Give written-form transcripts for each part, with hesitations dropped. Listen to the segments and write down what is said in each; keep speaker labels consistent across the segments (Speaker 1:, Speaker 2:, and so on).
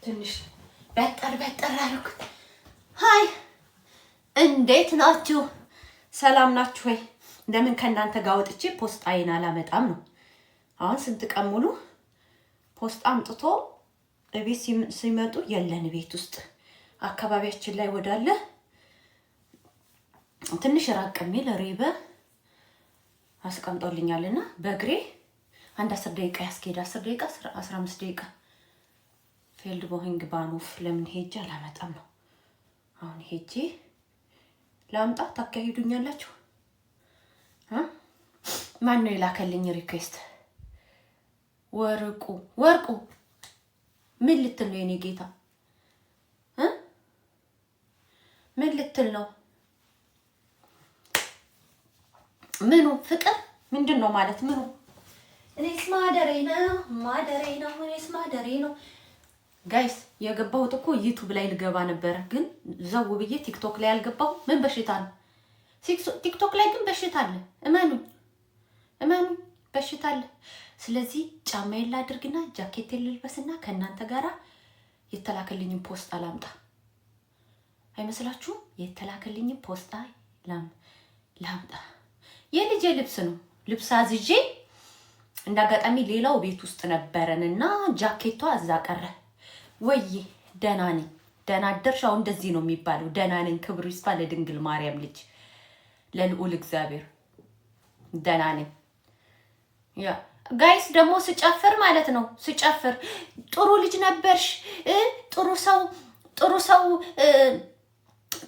Speaker 1: ትንሽ በጠር አልኩት። ሃይ እንዴት ናችሁ? ሰላም ናችሁ ወይ? እንደምን ከእናንተ ጋር ወጥቼ ፖስት አይን አላመጣም ነው። አሁን ስንት ቀን ሙሉ ፖስት አምጥቶ እቤት ሲመጡ የለን ቤት ውስጥ አካባቢያችን ላይ ወዳለ ትንሽ ራቅ የሚል ሪበ አስቀምጦልኛልና በእግሬ አንድ 10 ደቂቃ ያስኬድ 10 ደቂቃ 15 ደቂቃ ፊልድ ቦይንግ ባኖፍ ለምን ሄጄ አላመጣም ነው። አሁን ሄጄ ላምጣ ታካሂዱኛላችሁ? ማን ነው የላከልኝ ሪኩዌስት? ወርቁ ምን ልትል ነው የኔ ጌታ? ምን ልትል ነው? ምኑ ፍቅር ምንድን ነው ማለት ምኑ? እኔስ ማደሬ ነው። ጋይስ የገባሁት እኮ ዩቲዩብ ላይ ልገባ ነበረ፣ ግን ዘው ብዬ ቲክቶክ ላይ አልገባሁ። ምን በሽታ ነው? ቲክቶክ ላይ ግን በሽታ አለ። እመኑ በሽታ አለ። ስለዚህ ጫማዬን ላድርግና ጃኬቴን ልልበስና ከእናንተ ጋራ የተላከልኝን ፖስታ ላምጣ። አይመስላችሁም? የተላከልኝን ፖስታ ላምጣ። የልጄ ልብስ ነው። ልብስ አዝዤ እንዳጋጣሚ ሌላው ቤት ውስጥ ነበረንና ጃኬቷ እዛ ቀረ። ወይ ደህና ነኝ። ደህና አደርሽ? አሁን እንደዚህ ነው የሚባለው። ደህና ነኝ። ክብሩ ይስፋ ለድንግል ማርያም ልጅ ለልዑል እግዚአብሔር። ደህና ነኝ። ያ ጋይስ ደግሞ ስጨፍር ማለት ነው። ስጨፍር ጥሩ ልጅ ነበርሽ፣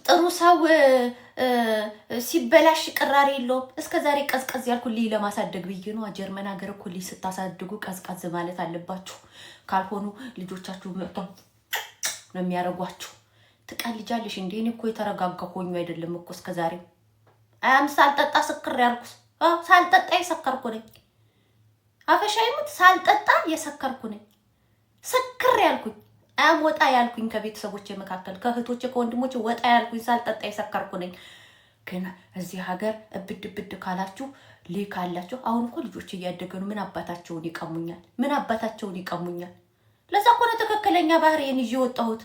Speaker 1: ጥሩ ሰው ሲበላሽ ቅራሬ የለውም። እስከዛሬ ቀዝቀዝ ያልኩልኝ ለማሳደግ ብዬ ነው። ጀርመን ሀገር እኮ ልጅ ስታሳድጉ ቀዝቀዝ ማለት አለባችሁ። ካልሆኑ ልጆቻችሁ መጥተው ነው የሚያረጓችሁ። ትቀልጃለሽ እንዴ? እኔ እኮ የተረጋጋ ሆኜ አይደለም እኮ እስከዛሬ ሳልጠጣ ስክር ያልኩት። ሳልጠጣ የሰከርኩ ነኝ። አፈሻይሙት ሳልጠጣ የሰከርኩ ነኝ። ስክር ያልኩኝ ወጣ ያልኩኝ ከቤተሰቦቼ መካከል ከእህቶቼ ከወንድሞቼ ወጣ ያልኩኝ ሳልጠጣ የሰከርኩ ነኝ። ግን እዚህ ሀገር እብድ ካላችሁ ሊክ አላችሁ። አሁን እኮ ልጆች እያደገ ነው። ምን አባታቸውን ይቀሙኛል? ለዛ እኮ ነው ትክክለኛ ባህሪዬን ይዤ ወጣሁት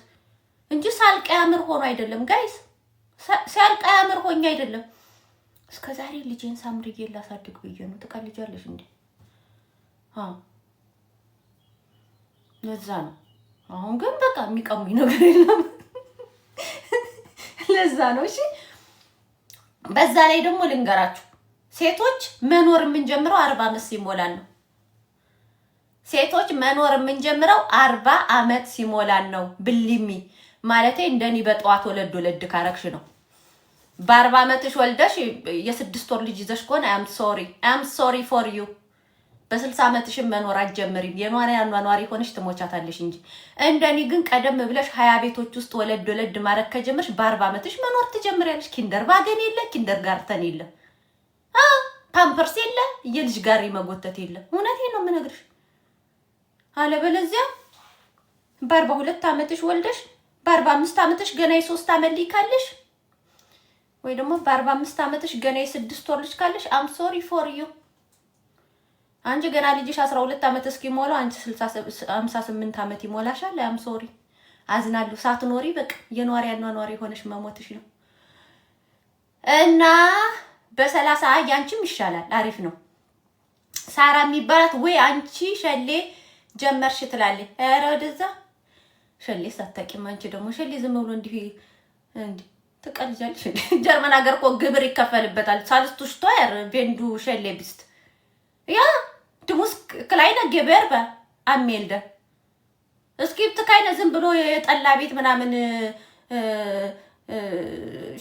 Speaker 1: እንጂ ሳልቀያምር ሆኖ አይደለም ጋይስ። ሳልቀያምር ሆኜ አይደለም። እስከዛሬ ልጄን ሳምርዬ ላሳድግ ብዬ ነው። ትቀልጃለሽ እንዴ? ለዛ ነው። አሁን ግን በቃ የሚቀሙኝ ነገር የለም። ለዛ ነው። እሺ በዛ ላይ ደግሞ ልንገራችሁ፣ ሴቶች መኖር የምንጀምረው 40 ዓመት ሲሞላን ነው። ሴቶች መኖር የምንጀምረው 40 ዓመት ሲሞላን ነው። ብሊሚ ማለቴ እንደኔ በጠዋት ወለድ ካረክሽ ነው። በ40 ዓመትሽ ወልደሽ የ6 ወር ልጅ ይዘሽ ከሆነ አም ሶሪ ፎር ዩ። በ60 ዓመትሽ መኖር አትጀምሪም። የኗሪ ሆነሽ ትሞቻታለሽ እንጂ። እንደኔ ግን ቀደም ብለሽ 20 ቤቶች ውስጥ ወለድ ማረክ ከጀመርሽ በ40 ዓመትሽ መኖር ትጀምሪያለሽ። ኪንደር ባገን የለ፣ ኪንደር ጋርተን የለ፣ ፓምፐርስ የለ፣ የልጅ ጋሪ መጎተት የለ። እውነቴን ነው የምነግርሽ። አለበለዚያ በ42 ዓመትሽ ወልደሽ በ45 ዓመትሽ ገና የ3 ዓመት ልጅ ካለሽ ወይ ደግሞ በ45 ዓመትሽ ገና የ6 ወር ልጅ ካለሽ አም ሶሪ ፎር ዩ። አንቺ ገና ልጅሽ 12 ዓመት እስኪሞላው አንቺ 58 ዓመት ይሞላሻል። አም ሶሪ አዝናለሁ። ሳትኖሪ በቃ የኗሪ ሆነሽ መሞትሽ ነው። እና በ30 ያንቺም ይሻላል። አሪፍ ነው። ሳራ የሚባላት ወይ አንቺ ሸሌ ጀመርሽ ትላለች። ኧረ ወደዛ ሸሌ ሳታውቂም አንቺ ደግሞ ሸሌ ዝም ብሎ እንዲህ ትቀልጃለሽ። ጀርመን ሀገር እኮ ግብር ይከፈልበታል። ሳልስቱ ሽቶየር ቤንዱ ሸሌ ቢስት ያ ድሙስ ክላይነ ገበርበ አሜልደ እስኪብት ካይነ ዝም ብሎ የጠላ ቤት ምናምን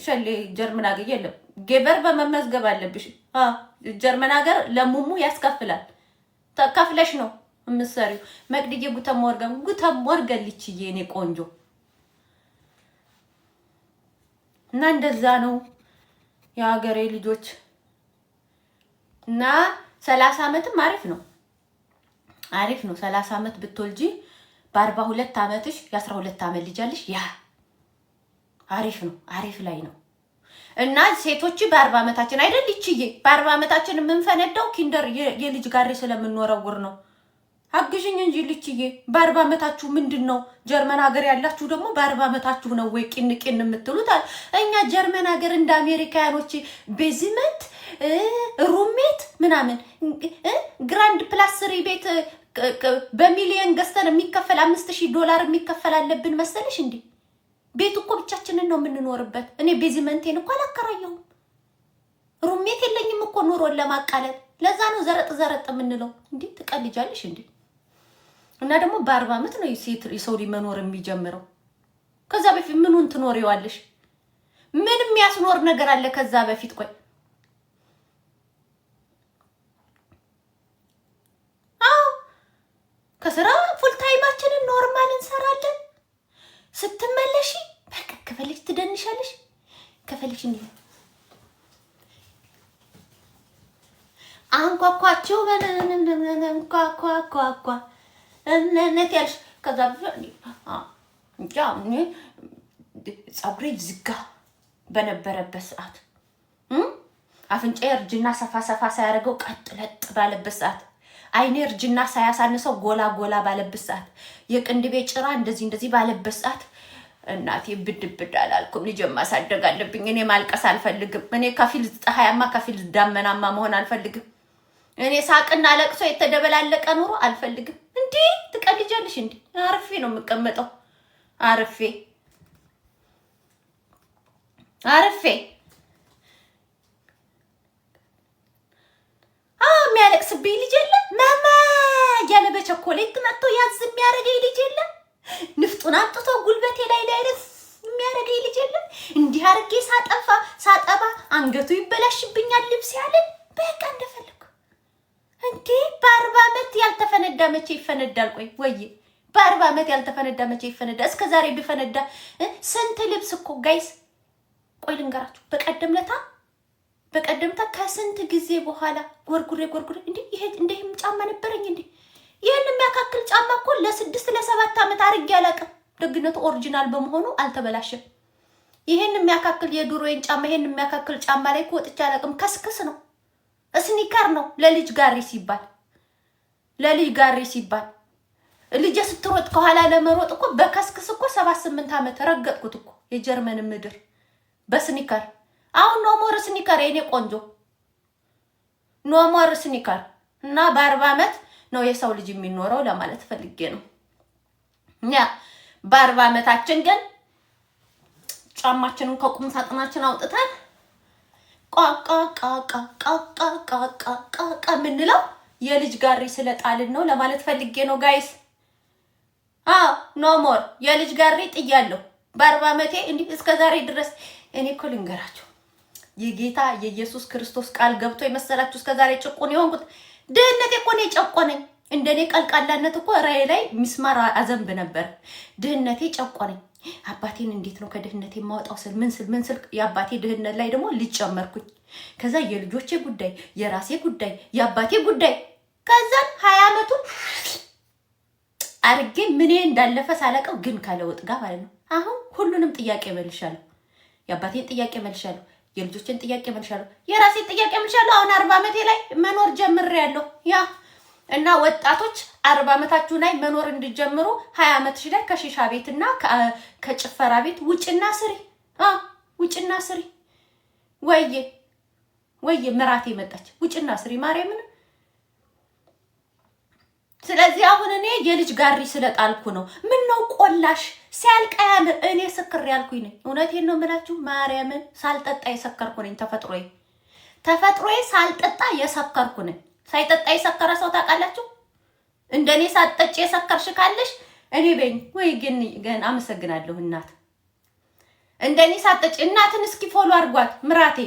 Speaker 1: ሸሌ ጀርመን ሀገር የለም። ገበር በመመዝገብ አለብሽ። ጀርመን ሀገር ለሙሙ ያስከፍላል። ተከፍለሽ ነው የምትሰሪው። መቅድዬ ጉተም ወርገን ልችዬ እኔ ቆንጆ እና እንደዛ ነው የሀገሬ ልጆች። እና 30 ዓመትም አሪፍ ነው 30 ዓመት ብትወልጂ በ42 ዓመትሽ የ12 ዓመት ልጅ አለሽ። ያ አሪፍ ነው። አሪፍ ላይ ነው። እና ሴቶች በ40 ዓመታችን አይደል ይችዬ በ40 ዓመታችን የምንፈነዳው ኪንደር የልጅ ጋሪ ስለምንወረውር ነው አግዥኝ እንጂ ልችዬ። በ40 ዓመታችሁ ምንድነው? ጀርመን ሀገር ያላችሁ ደግሞ በ40 ዓመታችሁ ነው ወይ ቂን የምትሉት? እኛ ጀርመን ሀገር እንደ አሜሪካኖች ቤዝመንት ሩሜት ምናምን ግራንድ ፕላስሪ ቤት በሚሊየን ገዝተን የሚከፈል $5000 የሚከፈል አለብን መሰለሽ እንዴ? ቤቱ እኮ ብቻችንን ነው የምንኖርበት። እኔ ቤዝመንቴን እኮ አላከራየሁም። ሩሜት የለኝም እኮ ኑሮን ለማቃለል። ለዛ ነው ዘረጥ የምንለው። እንዴ ትቀልጃለሽ እንዴ? እና ደግሞ በ40 ዓመት ነው የሰው ልጅ መኖር የሚጀምረው። ከዛ በፊት ምኑን ትኖሪዋለሽ? ምንም ያስኖር ነገር አለ ከዛ በፊት? ቆይ ከስራ ፉል ታይማችንን ኖርማል እንሰራለን። ስትመለሺ በቃ ከፈለሽ ትደንሻለሽ፣ ከፈለሽ እንዴ አንኳኳቸው አንኳኳኳኳ እነነት ያልሽ ከዛ ፀጉሬ ዝጋ በነበረበት ሰዓት አፍንጫዬ እርጅና ሰፋ ሳያደርገው ቀጥ ለጥ ባለበት ሰዓት አይኔ እርጅና ሳያሳንሰው ጎላ ባለበት ሰዓት የቅንድቤ ጭራ እንደዚህ ባለበት ሰዓት እናቴ ብድብድ አላልኩም። ልጅ ማሳደግ አለብኝ። እኔ ማልቀስ አልፈልግም። እኔ ከፊል ፀሐያማ ከፊል ዳመናማ መሆን አልፈልግም። እኔ ሳቅና ለቅሶ የተደበላለቀ ኑሮ አልፈልግም። እንዴ ትቀልጃለሽ እንዴ? አርፌ ነው የምቀመጠው። አርፌ የሚያለቅስብኝ ልጅ የለ ማማ እያለ በቸኮሌት መጥቶ ያዝ የሚያደርገኝ ልጅ የለ ንፍጡን አምጥቶ ጉልበቴ ላይ ደስ የሚያደርገኝ ልጅ የለ እንዲህ አድርጌ ሳጠባ አንገቱ ይበላሽብኛል ልብስ ያለን በቃ እንደፈለኩ እንዴ። በ40 ዓመት ያልተፈነዳ መቼ ይፈነዳል? ቆይ ወይ በ40 ዓመት ያልተፈነዳ መቼ ይፈነዳ? እስከ ዛሬ ቢፈነዳ ስንት ልብስ እኮ ጋይስ። ቆይ ልንገራችሁ፣ በቀደምታ ከስንት ጊዜ በኋላ ጎርጉሬ እንዴ ይሄ እንደም ጫማ ነበረኝ እንዴ? ይሄን የሚያካክል ጫማ እኮ ለ6 ለ7 ዓመት አርጌ አላውቅም። ደግነቱ ኦሪጂናል በመሆኑ አልተበላሸም። ይሄን የሚያካክል የዱሮዬን ጫማ ይሄን የሚያካክል ጫማ ላይ ወጥቼ አላውቅም። ከስክስ ነው፣ ስኒከር ነው። ለልጅ ጋሪ ሲባል ልጅ ስትሮጥ ከኋላ ለመሮጥ እኮ በከስክስ እኮ 7-8 ዓመት ረገጥኩት እኮ የጀርመን ምድር በስኒከር። አሁን ኖ ሞር ስኒከር የኔ ቆንጆ፣ ኖ ሞር ስኒከር። እና በ40 ዓመት ነው የሰው ልጅ የሚኖረው ለማለት ፈልጌ ነው። ያ በ40 ዓመታችን ግን ጫማችንን ከቁም ሳጥናችን አውጥተን ቃቃቃቃቃቃቃቃ ምንለው የልጅ ጋሪ ስለጣልን ነው ለማለት ፈልጌ ነው ጋይስ። ኖ ሞር የልጅ ጋሪ ጥያለሁ። በ40 ዓመቴ እንዴ እስከ ዛሬ ድረስ እኔ እኮ ልንገራችሁ የጌታ የኢየሱስ ክርስቶስ ቃል ገብቶ የመሰላችሁ እስከ ዛሬ ጭቁን የሆንኩት ድህነቴ እኮ ነው የጨቆነኝ። እንደኔ ቀልቃላነት እኮ ራዬ ላይ ሚስማር አዘንብ ነበር። ድህነቴ ጨቆነኝ። አባቴን እንዴት ነው ከድህነቴ የማወጣው ስል ምን ስል የአባቴ ድህነት ላይ ደግሞ ልጅ ጨመርኩኝ። ከዛ የልጆቼ ጉዳይ፣ የራሴ ጉዳይ፣ የአባቴ ጉዳይ ከዛ 20 ዓመቱን አርጌ ምን እንዳለፈ ሳላቀው ግን ካለውጥ ጋር ማለት ነው። አሁን ሁሉንም ጥያቄ መልሻለሁ። የአባቴን ጥያቄ መልሻለሁ፣ የልጆችን ጥያቄ መልሻለሁ፣ የራሴን ጥያቄ መልሻለሁ። አሁን 40 ዓመቴ ላይ መኖር ጀምሬያለሁ። ያ እና ወጣቶች 40 ዓመታችሁ ላይ መኖር እንድጀምሩ 20 ዓመትሽ ላይ ከሺሻ ቤትና ከጭፈራ ቤት ውጭና ስሪ። ወይዬ ምራቴ መጣች። ውጭና ስሪ ማርያምን። ስለዚህ አሁን እኔ የልጅ ጋሪ ስለጣልኩ ነው። ምን ነው ቆላሽ ሲያልቅ ያምር። እኔ ስክር ያልኩኝ ነኝ። እውነቴን ነው የምላችሁ ማርያምን። ሳልጠጣ የሰከርኩ ነኝ። ተፈጥሮዬ ሳልጠጣ የሰከርኩ ነኝ። ሳይጠጣ የሰከረ ሰው ታውቃላችሁ? እንደኔ ሳትጠጪ የሰከርሽ ካለሽ እኔ በኝ ወይ ግን አመሰግናለሁ እናት። እንደኔ ሳትጠጪ እናትን እስኪ ፎሎ አድርጓት ምራቴ።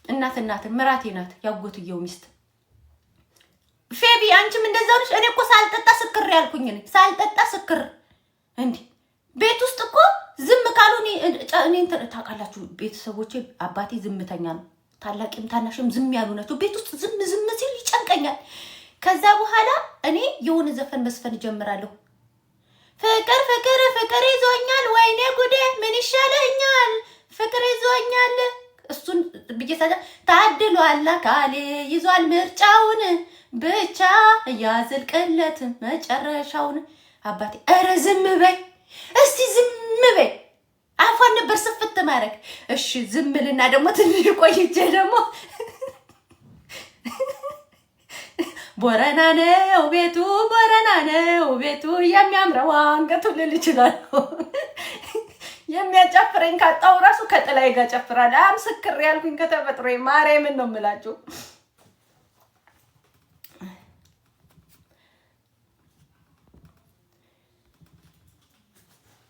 Speaker 1: እናትን ምራቴ ናት ያጎትየው ሚስት ፌቢ። አንቺም እንደዛው ነሽ። እኔ እኮ ሳልጠጣ ስክር ያልኩኝ ነኝ። ሳልጠጣ ስክር እንዴ ቤት ውስጥ እኮ ዝም ካሉ እኔ ታውቃላችሁ ቤተሰቦቼ አባቴ ዝምተኛ ነው። ታላቅም ታናሽም ዝም ያሉ ናቸው። ቤት ውስጥ ዝም ሲል ይጨንቀኛል። ከዛ በኋላ እኔ የሆነ ዘፈን መስፈን ጀምራለሁ። ፍቅር ይዞኛል፣ ወይኔ ጉዴ ምን ይሻለኛል፣ ፍቅር ይዞኛል። እሱን ብዬሳለ ታድሏል አካሌ ይዟል ምርጫውን ብቻ ያዝልቅለት መጨረሻውን። አባቴ ኧረ ዝም በይ እስቲ ዝም በይ። አፏን ነበር ስፍት ማድረግ። እሺ ዝም ብልና ደግሞ ትንሽ ቆይቼ ደግሞ ቦረና ነው ቤቱ ቦረና ነው ቤቱ የሚያምረው አንገቱ ልል እችላለሁ። የሚያጨፍረኝ ካጣው ራሱ ከጥላይ ጋር ጨፍራለሁ። ምስክር ያልኩኝ ከተፈጥሮ ማርያምን ነው የምላችሁ።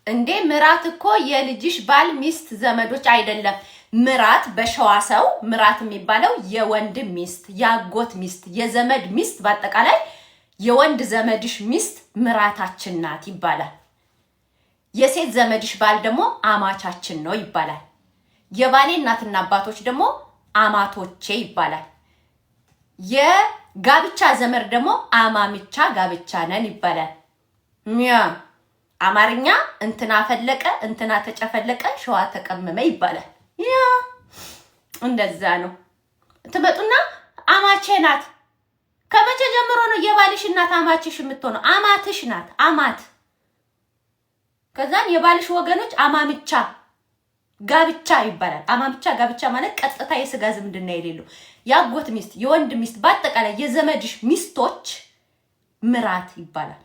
Speaker 1: እንዴ ምራት እኮ የልጅሽ ባል ሚስት ዘመዶች አይደለም። ምራት በሸዋ ሰው ምራት የሚባለው የወንድ ሚስት፣ ያጎት ሚስት፣ የዘመድ ሚስት፣ በአጠቃላይ የወንድ ዘመድሽ ሚስት ምራታችን ናት ይባላል። የሴት ዘመድሽ ባል ደግሞ አማቻችን ነው ይባላል። የባሌ እናትና አባቶች ደግሞ አማቶቼ ይባላል። የጋብቻ ዘመድ ደግሞ አማምቻ ጋብቻ ነን ይባላል። ሚያ አማርኛ እንትና ፈለቀ እንትና ተጨፈለቀ ሸዋ ተቀመመ ይባላል። ያ እንደዛ ነው። ትመጡና አማቼ ናት። ከመቼ ጀምሮ ነው የባልሽ እናት አማችሽ የምትሆነው? አማትሽ ናት አማት። ከዛን የባልሽ ወገኖች አማምቻ ጋብቻ ይባላል። አማምቻ ጋብቻ ማለት ቀጥታ የስጋ ዝምድና የሌለው ያጎት ሚስት፣ የወንድ ሚስት፣ በአጠቃላይ የዘመድሽ ሚስቶች ምራት ይባላል።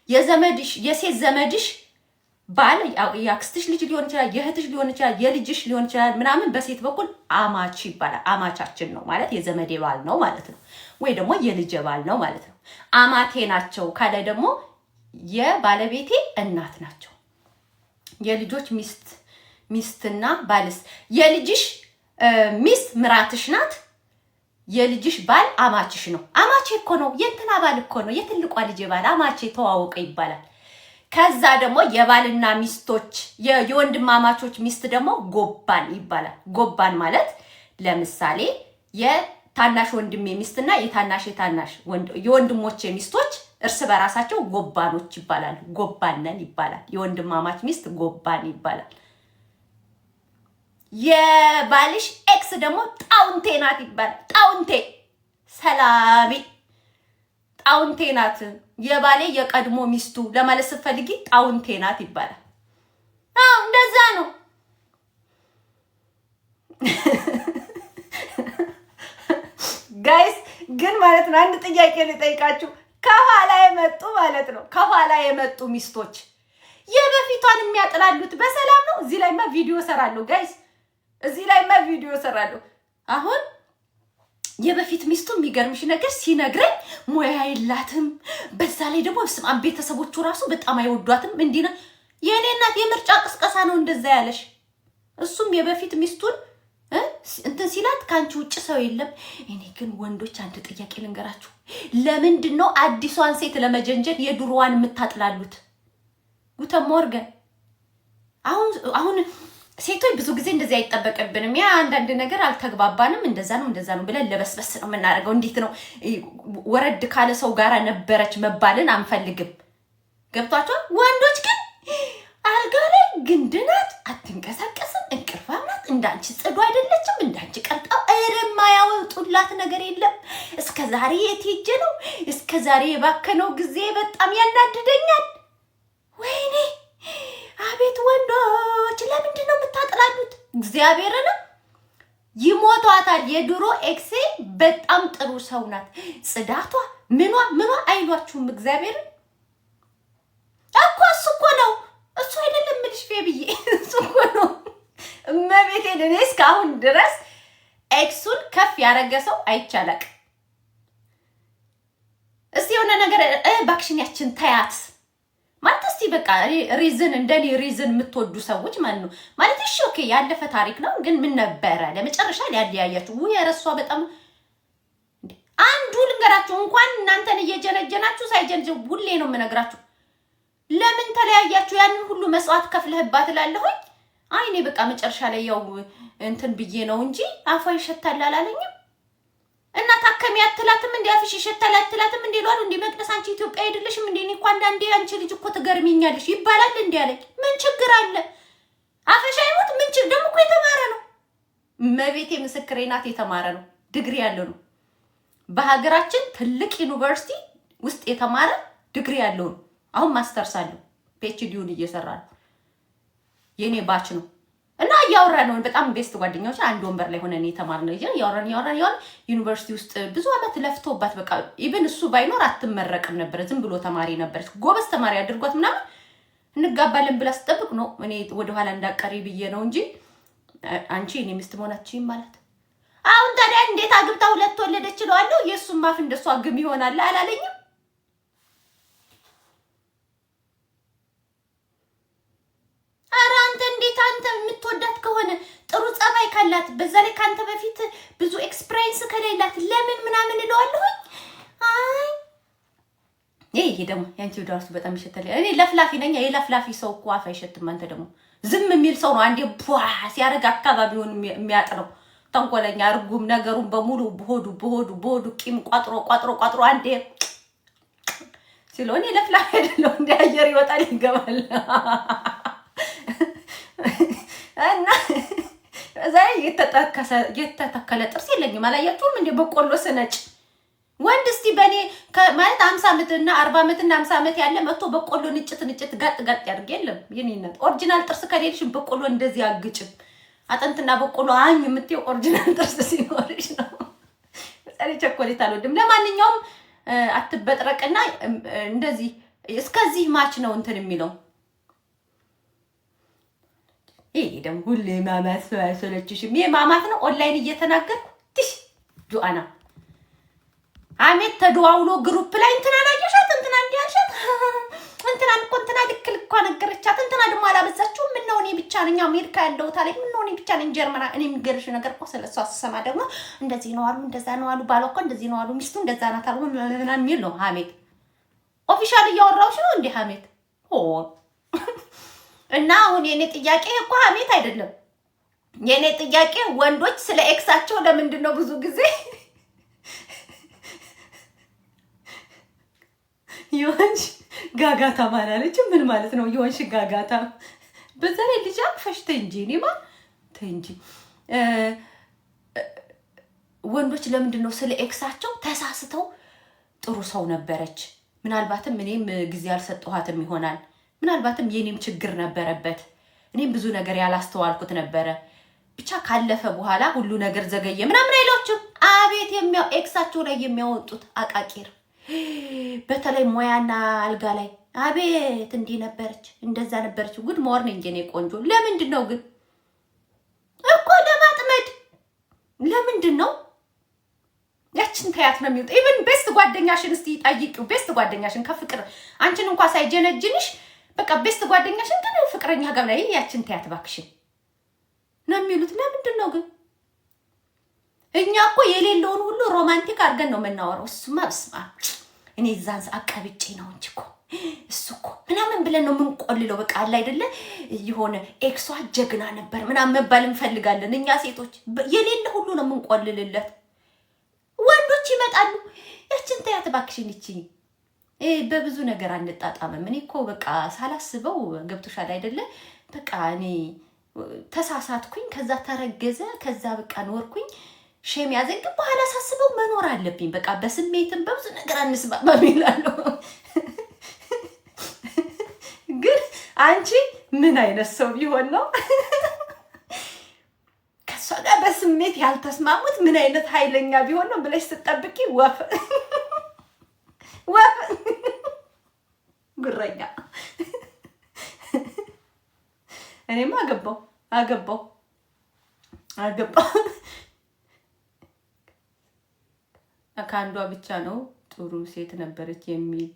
Speaker 1: የዘመድሽ የሴት ዘመድሽ ባል ያክስትሽ ልጅ ሊሆን ይችላል፣ የእህትሽ ሊሆን ይችላል፣ የልጅሽ ሊሆን ይችላል ምናምን በሴት በኩል አማች ይባላል። አማቻችን ነው ማለት የዘመዴ ባል ነው ማለት ነው፣ ወይ ደግሞ የልጅ ባል ነው ማለት ነው። አማቴ ናቸው ካለ ደግሞ የባለቤቴ እናት ናቸው። የልጆች ሚስትና ባልስ የልጅሽ ሚስት ምራትሽ ናት። የልጅሽ ባል አማችሽ ነው። አማቼ እኮ ነው የእንትና ባል እኮ ነው የትልቋ ልጅ ባል አማቼ ተዋወቀ ይባላል። ከዛ ደግሞ የባልና ሚስቶች የወንድማማቾች ሚስት ደግሞ ጎባን ይባላል። ጎባን ማለት ለምሳሌ የታናሽ ወንድሜ ሚስትና የታናሽ የወንድሞቼ ሚስቶች እርስ በራሳቸው ጎባኖች ይባላሉ። ጎባነን ይባላል። የወንድማማች ሚስት ጎባን ይባላል። የባልሽ ኤክስ ደግሞ ጣውንቴ ናት ይባላል። ጣውንቴ ሰላቢ ጣውንቴ ናት። የባሌ የቀድሞ ሚስቱ ለማለት ስትፈልጊ ጣውንቴ ናት ይባላል። እንደዛ ነው። ጋይስ ግን ማለት ነው አንድ ጥያቄ ልጠይቃችሁ። ከኋላ የመጡ ማለት ነው ከኋላ የመጡ ሚስቶች የበፊቷን የሚያጥላሉት በሰላም ነው። እዚህ ላይማ ቪዲዮ ሰራለሁ ጋይስ፣ እዚህ ላይማ ቪዲዮ ሰራለሁ። አሁን የበፊት ሚስቱ የሚገርምሽ ነገር ሲነግረኝ ሙያ የላትም። በዛ ላይ ደግሞ ስማን ቤተሰቦቹ ራሱ በጣም አይወዷትም። እንዲህ ነው የኔ እናት የምርጫ ቅስቀሳ ነው እንደዛ ያለሽ። እሱም የበፊት ሚስቱን እንትን ሲላት ካንቺ ውጭ ሰው የለም። እኔ ግን ወንዶች አንድ ጥያቄ ልንገራችሁ። ለምንድን ነው አዲሷን ሴት ለመጀንጀን የድሮዋን የምታጥላሉት? ጉተም ሞርገን አሁን ሴቶች ብዙ ጊዜ እንደዚህ አይጠበቅብንም። ያ አንዳንድ ነገር አልተግባባንም፣ እንደዛ ነው ብለን ለበስበስ ነው የምናደርገው። እንዴት ነው ወረድ ካለ ሰው ጋር ነበረች መባልን አንፈልግም። ገብቷቸዋል። ወንዶች ግን አልጋ ላይ ግንድናት፣ አትንቀሳቀስም፣ እንቅልፋም ናት፣ እንዳንቺ ጽዱ አይደለችም፣ እንዳንቺ ቀልጣው እርማ ያወጡላት ነገር የለም። እስከ ዛሬ የት ሄጄ ነው? እስከ ዛሬ የባከነው ጊዜ በጣም ያናድደኛል። ወይኔ አቤት ወንዶች ለምንድን ነው የምታጥላሉት? እግዚአብሔርን ይሞቷታል። የድሮ ኤክሴ በጣም ጥሩ ሰው ናት። ጽዳቷ ምኗ አይሏችሁም? እግዚአብሔርን እኮ እሱ እኮ ነው እሱ አይደለም ምልሽ ፌብዬ እሱ እኮ ነው። እመቤቴን እኔ እስካሁን ድረስ ኤክሱን ከፍ ያደረገ ሰው አይቻለቅ። እስቲ የሆነ ነገር ባክሽን ያችን ታያት ማለት እስቲ በቃ ሪዝን እንደኔ ሪዝን የምትወዱ ሰዎች ማለት ነው ማለት እሺ ኦኬ ያለፈ ታሪክ ነው፣ ግን ምን ነበረ ለመጨረሻ ሊያያያችሁ ወይ ያረሷ በጣም አንዱ ልንገራችሁ። እንኳን እናንተን እየጀነጀናችሁ ሳይጀንጀ ሁሌ ነው የምነግራችሁ። ለምን ተለያያችሁ? ያንን ሁሉ መስዋዕት ከፍለህባት እላለሁኝ። አይኔ በቃ መጨረሻ ላይ ያው እንትን ብዬ ነው እንጂ አፏ ይሸታል አላለኝም። እና ታከሚ አትላትም እንዴ? አፍሽ ይሸታል አትላትም እንዴ? ሏል እንዴ? መቅደስ አንቺ ኢትዮጵያ አይደለሽም እንዴ? እኔ እኮ አንዳንዴ አንቺ ልጅ እኮ ትገርሚኛለሽ ይባላል እንዴ አለኝ። ምን ችግር አለ? አፈሽ አይሞት ምን ችግር ደግሞ እኮ የተማረ ነው። መቤቴ ምስክሬ ናት። የተማረ ነው፣ ዲግሪ ያለው ነው። በሀገራችን ትልቅ ዩኒቨርሲቲ ውስጥ የተማረ ዲግሪ ያለው ነው። አሁን ማስተርስ አለው፣ ፒኤችዲውን እየሰራ ነው። የኔ ባች ነው እና እያወራን ነው። በጣም ቤስት ጓደኛዎች አንድ ወንበር ላይ ሆነን የተማርነው እያወራን ዩኒቨርሲቲ ውስጥ ብዙ አመት ለፍቶባት በቃ ኢቭን እሱ ባይኖር አትመረቅም ነበር። ዝም ብሎ ተማሪ ነበረች። ጎበዝ ተማሪ አድርጓት ምናምን እንጋባለን ብላ ስጠብቅ ነው እኔ ወደ ኋላ እንዳቀሪ ብዬ ነው እንጂ አንቺ እኔ ሚስት መሆናችን ማለት አሁን ታዲያ እንዴት አግብታ ሁለት ወለደች እለዋለሁ። የእሱም ማፍ እንደሷ ግም ይሆናል አላለኝም። ኧረ አንተ እንዴት አንተ የምትወዳት ከሆነ ጥሩ ጸባይ ካላት በዛ ላይ ካንተ በፊት ብዙ ኤክስፒሪየንስ ከሌላት ለምን ምናምን እለዋለሁ። አይ ይሄ ደግሞ ያንቺ ዳርሱ በጣም ይሸተል። እኔ ለፍላፊ ነኝ። የለፍላፊ ሰው እኮ አፍ አይሸትም። አንተ ደግሞ ዝም የሚል ሰው ነው። አንዴ ቧ ሲያረግ አካባቢውን የሚያጥረው ተንኮለኛ እርጉም ነገሩን በሙሉ በሆዱ ቂም ቋጥሮ አንዴ ሲሎኔ ለፍላፊ አይደለም። እንደ አየር ይወጣል ይገባል። እና ዛይ የተተከለ ጥርስ የለኝም። አላያችሁም እንደ በቆሎ ስነጭ ወንድ እስቲ በኔ ማለት 50 አመት እና 40 አመት እና 50 አመት ያለ መጥቶ በቆሎ ንጭት ጋጥ ያድርግ የለም። የኔነት ኦሪጂናል ጥርስ ከሌለሽ በቆሎ እንደዚህ አግጭም። አጥንትና በቆሎ አኝ የምትይው ኦሪጂናል ጥርስ ሲኖርሽ ነው። ዛሬ ቸኮሌት አልወድም። ለማንኛውም አትበጥረቅና እንደዚህ እስከዚህ ማች ነው እንትን የሚለው። ይሄ ደግሞ ሁሌ ማማት ሰለችሽም። ይሄ ማማት ነው። ኦንላይን እየተናገርኩ ትሽ ጆአና አሜት ተደዋውሎ ግሩፕ ላይ እንትና ናየሻት እንትና እንዲያልሻት እንትና ልክ ነገረቻት። እንትና ደግሞ አላበዛችሁም። ምን ነው እኔ ብቻ ነኝ አሜሪካ ያለሁት አለኝ። ምን ነው እኔ ብቻ ነኝ ጀርመን። እኔ የሚገርሽ ነገር እኮ ስለሷ ስሰማ ደግሞ እንደዚህ ነው አሉ፣ እንደዛ ነው አሉ፣ ባሏ እኮ እንደዚህ ነው አሉ፣ ሚስቱ እንደዛ ናት አሉ ምናምን የሚል ነው ሀሜት። ኦፊሻል እያወራሁሽ ነው እንዴ ሀሜት? እና አሁን የኔ ጥያቄ እኮ ሀሜት አይደለም። የኔ ጥያቄ ወንዶች ስለ ኤክሳቸው ለምንድን ነው ብዙ ጊዜ ይወንሽ ጋጋታ ማላለች? ምን ማለት ነው ይወንሽ ጋጋታ? በዛ ላይ ልጅ አቅፈሽ ተይ እንጂ እኔማ ተይ እንጂ። ወንዶች ለምንድን ነው ስለ ኤክሳቸው ተሳስተው ጥሩ ሰው ነበረች፣ ምናልባትም እኔም ጊዜ አልሰጠኋትም ይሆናል፣ ምናልባትም የኔም ችግር ነበረበት፣ እኔም ብዙ ነገር ያላስተዋልኩት ነበረ፣ ብቻ ካለፈ በኋላ ሁሉ ነገር ዘገየ ምናምን አይሏችሁ። አቤት ኤክሳቸው ላይ የሚያወጡት አቃቂር፣ በተለይ ሙያና አልጋ ላይ አቤት እንዲህ ነበረች እንደዛ ነበረች። ጉድ ሞርኒንግ የኔ ቆንጆ። ለምንድን ነው ግን እኮ ለማጥመድ? ለምንድን ነው ያችን ታያት ነው የሚወጣ? ኢቭን ቤስት ጓደኛሽን እስቲ ጠይቂው። ቤስት ጓደኛሽን ከፍቅር አንቺን እንኳን ሳይጀነጅንሽ በቃ ቤስት ጓደኛሽን ግን ፍቅረኛ ጋር ላይ ያችን ታያት ባክሽን ነው የሚሉት። ለምንድን ነው ግን? እኛ እኮ የሌለውን ሁሉ ሮማንቲክ አድርገን ነው የምናወራው። እሱማ በስመ አብ እኔ እዛን አቀብጬ ነው እንጂ እኮ እሱ እኮ ምናምን ብለን ነው የምንቆልለው። በቃ አለ አይደለ የሆነ ኤክሷ ጀግና ነበር ምናምን መባል እንፈልጋለን እኛ ሴቶች። የሌለ ሁሉ ነው የምንቆልልለት። ወንዶች ይመጣሉ ያችን ታያት ባክሽን ይቺ በብዙ ነገር አንጣጣምም። እኔ እኮ በቃ ሳላስበው ገብቶሻል አይደለ? በቃ እኔ ተሳሳትኩኝ፣ ከዛ ተረገዘ፣ ከዛ በቃ ኖርኩኝ፣ ሼም ያዘኝ። ግን በኋላ ሳስበው መኖር አለብኝ። በቃ በስሜትም በብዙ ነገር አንስማማም ይላሉ። ግን አንቺ ምን አይነት ሰው ቢሆን ነው ከሷ ጋር በስሜት ያልተስማሙት? ምን አይነት ኃይለኛ ቢሆን ነው ብለሽ ስትጠብቂ ወፍ ጉረኛ። እኔማ አገባው ከአንዷ ብቻ ነው ጥሩ ሴት ነበረች የሚል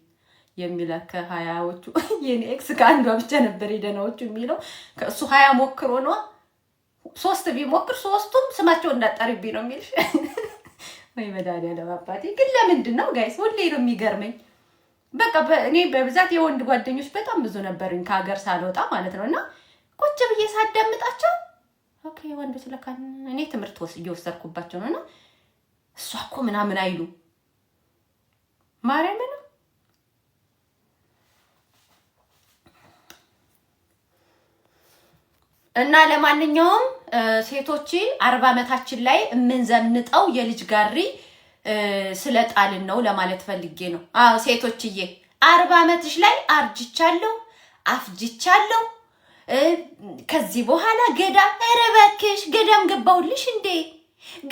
Speaker 1: ከ20ዎቹ የኔ ኤክስ ከአንዷ ብቻ ነበር የደናዎቹ የሚለው። ከእሱ 20 ሞክሮ ነው 3 ቢሞክር 3ቱም ስማቸው እንዳጠሪብኝ ነው የሚልሽ። ወይ መድኃኒዓለም አባቴ። ግን ለምንድን ነው ጋይስ ሁሌ ነው የሚገርመኝ። በቃ እኔ በብዛት የወንድ ጓደኞች በጣም ብዙ ነበሩኝ ከሀገር ሳልወጣ ማለት ነው። እና ቁጭ ብዬ ሳዳምጣቸው ኦኬ ወንዶች ለካ እኔ ትምህርት እየወሰድኩባቸው ነው። እና እሷ እኮ ምናምን አይሉ ማርያምን። እና ለማንኛውም ሴቶች 40 ዓመታችን ላይ የምንዘንጠው የልጅ ጋሪ ስለጣልን ነው ለማለት ፈልጌ ነው። አዎ ሴቶችዬ 40 ዓመትሽ ላይ አርጅቻለሁ፣ አፍጅቻለሁ። ከዚህ በኋላ ገዳም ኧረ እባክሽ ገዳም ገባሁልሽ እንዴ?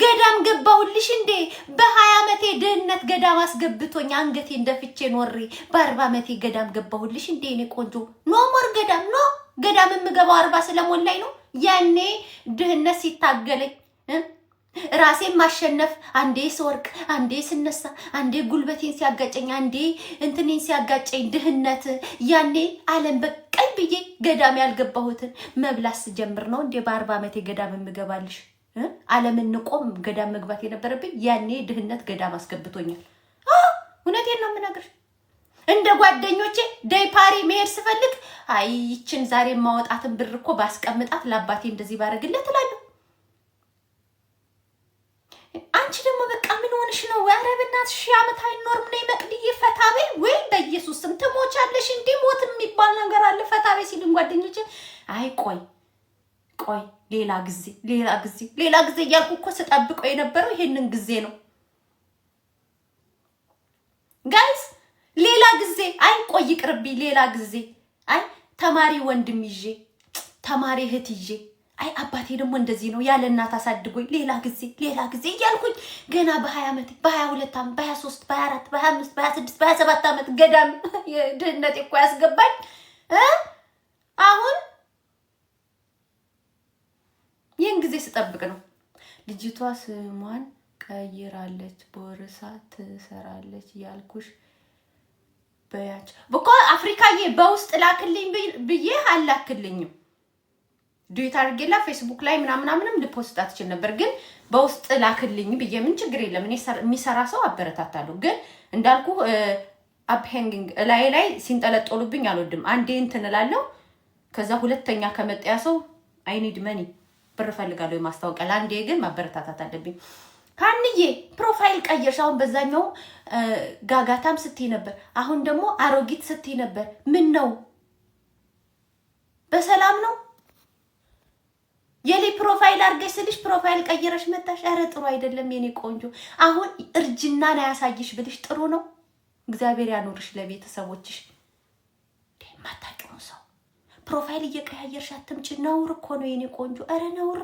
Speaker 1: ገዳም ገባሁልሽ እንዴ? በ20 ዓመቴ ድህነት ገዳም አስገብቶኝ አንገቴ እንደፍቼ ኖሬ በ40 ዓመቴ ገዳም ገባሁልሽ እንዴ? እኔ ቆንጆ ኖ ሞር ገዳም ኖ ገዳም የምገባው 40 ስለሞላኝ ነው። ያኔ ድህነት ሲታገለኝ ራሴን ማሸነፍ አንዴ ስወርቅ አንዴ ስነሳ አንዴ ጉልበቴን ሲያጋጨኝ አንዴ እንትኔን ሲያጋጨኝ ድህነት ያኔ ዓለም በቀኝ ብዬ ገዳም ያልገባሁትን መብላስ ጀምር ነው እንዴ በ40 ዓመቴ ገዳም የምገባልሽ? ዓለምን ንቆም ገዳም መግባት የነበረብኝ ያኔ ድህነት ገዳም አስገብቶኛል። እውነቴን ነው የምነግርሽ። እንደ ጓደኞቼ ዴይ ፓሪ መሄድ ስፈልግ አይ ይችን ዛሬ ማወጣትን ብር እኮ ባስቀምጣት ለአባቴ እንደዚህ ባረግለት እላለሁ። አንቺ ደግሞ በቃ ምን ሆነሽ ነው? ኧረ በእናትሽ ሺህ ዓመት አይኖርም ነይ መቅድዬ ፈታቤ ወይ በኢየሱስ ስም ትሞቻለሽ። እንዴ ሞት የሚባል ነገር አለ? ፈታቤ ሲሉኝ ጓደኞቼ አይ ቆይ ሌላ ጊዜ እያልኩ እኮ ስጠብቀው የነበረው ይሄንን ጊዜ ነው ጋይስ። ሌላ ጊዜ አይ ቆይ ይቅርብኝ። ሌላ ጊዜ አይ ተማሪ ወንድም ይዤ ተማሪ እህት ይዤ አይ አባቴ ደግሞ እንደዚህ ነው ያለ እናት አሳድጎኝ ሌላ ጊዜ እያልኩኝ ገና በ20 ዓመት በ22 ዓመት በ23 በ24 በ25 በ26 በ27 ዓመት ገዳም ድህነት እኮ ያስገባኝ አሁን ይህን ጊዜ ስጠብቅ ነው። ልጅቷ ስሟን ቀይራለች ቦርሳ ትሰራለች ያልኩሽ በያች በቃ አፍሪካዬ በውስጥ ላክልኝ ብዬ አላክልኝም። ዱይት አድርጌላ ፌስቡክ ላይ ምናምንም ልፖስት አትችል ነበር፣ ግን በውስጥ ላክልኝ ብዬ ምን ችግር የለም እኔ የሚሰራ ሰው አበረታታለሁ። ግን እንዳልኩ አፕ ሃንጊንግ ላይ ሲንጠለጠሉብኝ አልወድም። አንዴ እንትን እላለሁ፣ ከዛ ሁለተኛ ከመጣያ ሰው አይ ኒድ መኒ ብር ፈልጋለሁ የማስታወቂያ ለአንዴ ግን ማበረታታት አለብኝ። ካንዬ ፕሮፋይል ቀየርሽ። አሁን በዛኛው ጋጋታም ስትይ ነበር፣ አሁን ደግሞ አሮጊት ስትይ ነበር። ምን ነው በሰላም ነው? የኔ ፕሮፋይል አርገሽ ስልሽ ፕሮፋይል ቀየረሽ መጣሽ። ኧረ ጥሩ አይደለም የኔ ቆንጆ። አሁን እርጅና ነው ያሳይሽ ብልሽ ጥሩ ነው። እግዚአብሔር ያኖርሽ ለቤተሰቦችሽ። ማታውቂውን ሰው ፕሮፋይል እየቀያየርሽ አትምጪ። ነውር እኮ ነው የኔ ቆንጆ። ኧረ ነውር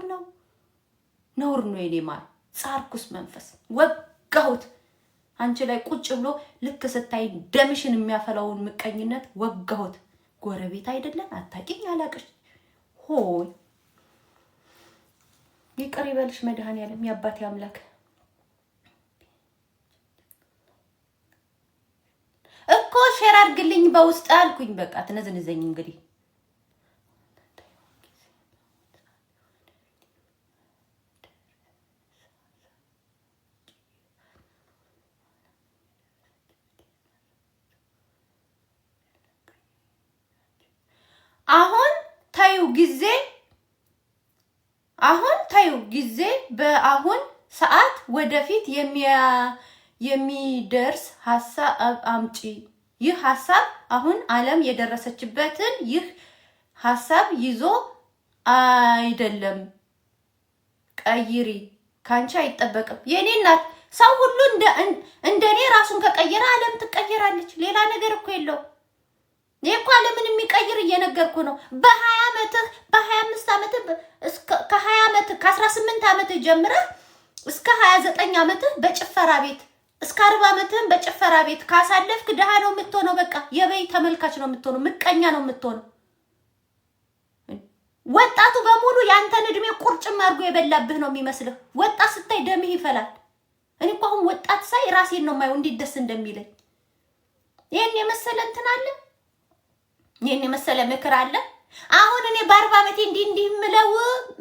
Speaker 1: ነው የኔ ማር። ጻርኩስ መንፈስ ወጋሁት አንቺ ላይ ቁጭ ብሎ ልክ ስታይ ደምሽን የሚያፈላውን ምቀኝነት ወጋሁት። ጎረቤት አይደለም አታውቂኝ አላቅሽ። ሆይ ይቅር ይበልሽ መድኃኒዓለም የአባቴ አምላክ። እኮ ሼር አድርግልኝ በውስጥ አልኩኝ። በቃ ትነዝንዘኝ እንግዲህ አሁን ታዩ ጊዜ በአሁን ሰዓት ወደፊት የሚደርስ ሐሳብ አምጪ። ይህ ሐሳብ አሁን ዓለም የደረሰችበትን ይህ ሐሳብ ይዞ አይደለም። ቀይሪ ካንቺ አይጠበቅም የኔ እናት። ሰው ሁሉ እንደኔ ራሱን ከቀየረ ዓለም ትቀየራለች። ሌላ ነገር እኮ የለው። የኳ ለምን የሚቀይር እየነገርኩ ነው። በ20 ዓመትህ በ25 ዓመትህ ከ20 ዓመት ከ18 ዓመት ጀምረህ እስከ 29 ዓመትህ በጭፈራ ቤት እስከ 40 ዓመትህ በጭፈራ ቤት ካሳለፍክ ደሃ ነው የምትሆነው። በቃ የበይ ተመልካች ነው የምትሆነው። ምቀኛ ነው የምትሆነው። ወጣቱ በሙሉ ያንተን እድሜ ቁርጭም አድርጎ የበላብህ ነው የሚመስልህ። ወጣት ስታይ ደምህ ይፈላል። እኔ እኮ አሁን ወጣት ሳይ ራሴን ነው የማየው እንዴት ደስ እንደሚለኝ። ይሄን የመሰለ እንትን አለ፣ ይሄን የመሰለ ምክር አለ። አሁን እኔ በ40 ዓመቴ እንዲህ ምለው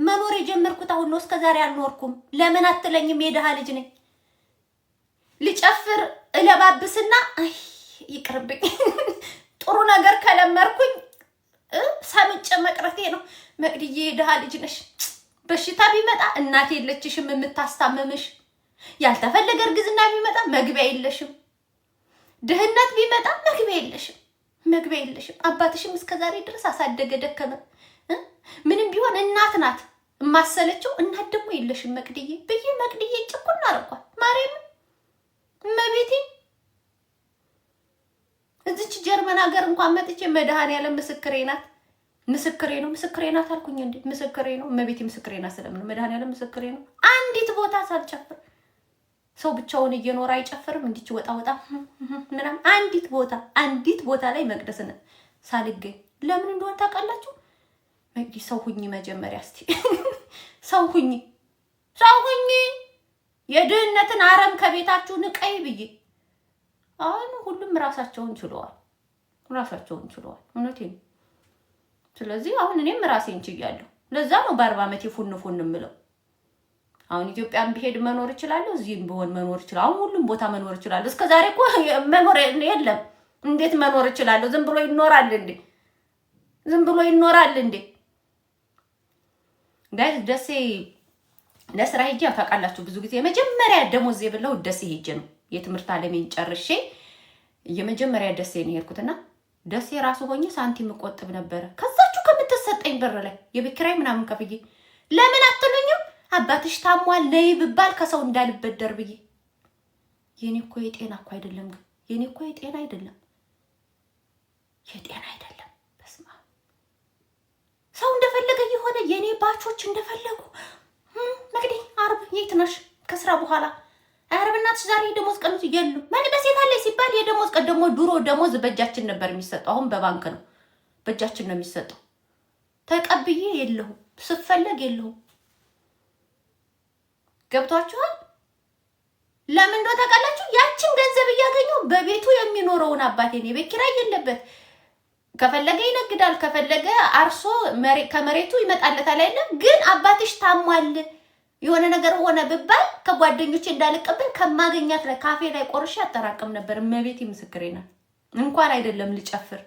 Speaker 1: መኖር የጀመርኩት አሁን ነው። እስከዛሬ አልኖርኩም። ለምን አትለኝም? የደሃ ልጅ ነኝ። ልጨፍር እለባብስና ይቅርብኝ። ጥሩ ነገር ከለመርኩኝ ሰምጬ መቅረቴ ነው። መቅድዬ የደሃ ልጅ ነሽ። በሽታ ቢመጣ እናቴ የለችሽም የምታስታምምሽ። ያልተፈለገ እርግዝና ቢመጣ መግቢያ የለሽም። ድህነት ቢመጣ መግቢያ የለሽም። አባትሽም እስከዛሬ ድረስ አሳደገ ደከመ። ምንም ቢሆን እናት ናት። ማሰለችው እናት ደግሞ የለሽም መቅድዬ ብዬ መቅድዬ ጭቁና አርቋል። ማርያም መቤቴ እዚች ጀርመን ሀገር እንኳን መጥቼ መድኃኒዓለም ምስክሬ ናት። ምስክሬ ናት አልኩኝ እንዴ? ምስክሬ ነው መቤቴ ምስክሬ ናት። ስለምን መድኃኒዓለም ምስክሬ ነው። አንዲት ቦታ ሳልጨፍር ሰው ብቻውን እየኖረ አይጨፍርም። እንዲች ወጣ ምናምን አንዲት ቦታ ላይ መቅደስን ሳልገኝ ለምን እንደሆነ ታውቃላችሁ? መቅዲ ሰው ሁኚ መጀመሪያ እስቲ ሰው ሁኚ የድህነትን አረም ከቤታችሁ ንቀይ ብዬ አሁን ሁሉም ራሳቸውን ችለዋል። እውነቴን። ስለዚህ አሁን እኔም ራሴን ችያለሁ። ለዛ ነው በ40 ዓመቴ ፉን የምለው። አሁን ኢትዮጵያን ብሄድ መኖር እችላለሁ፣ እዚህም ብሆን መኖር እችላለሁ። አሁን ሁሉም ቦታ መኖር እችላለሁ። እስከዛሬ እኮ መኖር የለም። እንዴት መኖር እችላለሁ? ዝም ብሎ ይኖራል እንዴ? ጋይስ ደሴ ለስራ ሄጄ ታውቃላችሁ፣ ብዙ ጊዜ የመጀመሪያ ደሞዝ የበላው ደሴ ሄጄ ነው። የትምህርት ዓለሜን ጨርሼ የመጀመሪያ ደሴ ነው የሄድኩትና ደሴ ራሱ ሆኜ ሳንቲም ቆጥብ ነበረ። ከዛችሁ ከምትሰጠኝ ብር ላይ የቤት ኪራይ ምናምን ከፍዬ ለምን አትሉኝም? አባትሽ ታሟል ነይ ብባል ከሰው እንዳልበደር ብዬ። የኔ እኮ የጤና እኮ አይደለም ግን የጤና አይደለም። በስመ አብ ሰው እንደፈለገ የሆነ የኔ ባቾች እንደፈለጉ መቅዲ ዓርብ የት ነሽ? ከስራ በኋላ ዓርብ እናትሽ ዛሬ ደሞዝ ቀኑ ይየሉ መቅደስ የታለች ሲባል የደሞዝ ቀን ደግሞ ድሮ ደሞዝ በእጃችን ነበር የሚሰጠው። አሁን በባንክ ነው፣ በእጃችን ነው የሚሰጠው። ተቀብዬ የለሁም ስፈለግ የለሁም። ገብቷችኋል? ለምን እንደው ታውቃላችሁ? ያችን ገንዘብ እያገኘው በቤቱ የሚኖረውን አባቴን የቤት ኪራይ የለበት ከፈለገ ይነግዳል፣ ከፈለገ አርሶ ከመሬቱ ይመጣለታል አይደል? ግን አባትሽ ታሟል የሆነ ነገር ሆነ ብባል ከጓደኞቼ እንዳልቀበል ከማገኛት ላይ ካፌ ላይ ቆርሼ አጠራቅም ነበር። መቤቴ ምስክሬ ናት። እንኳን አይደለም ልጨፍር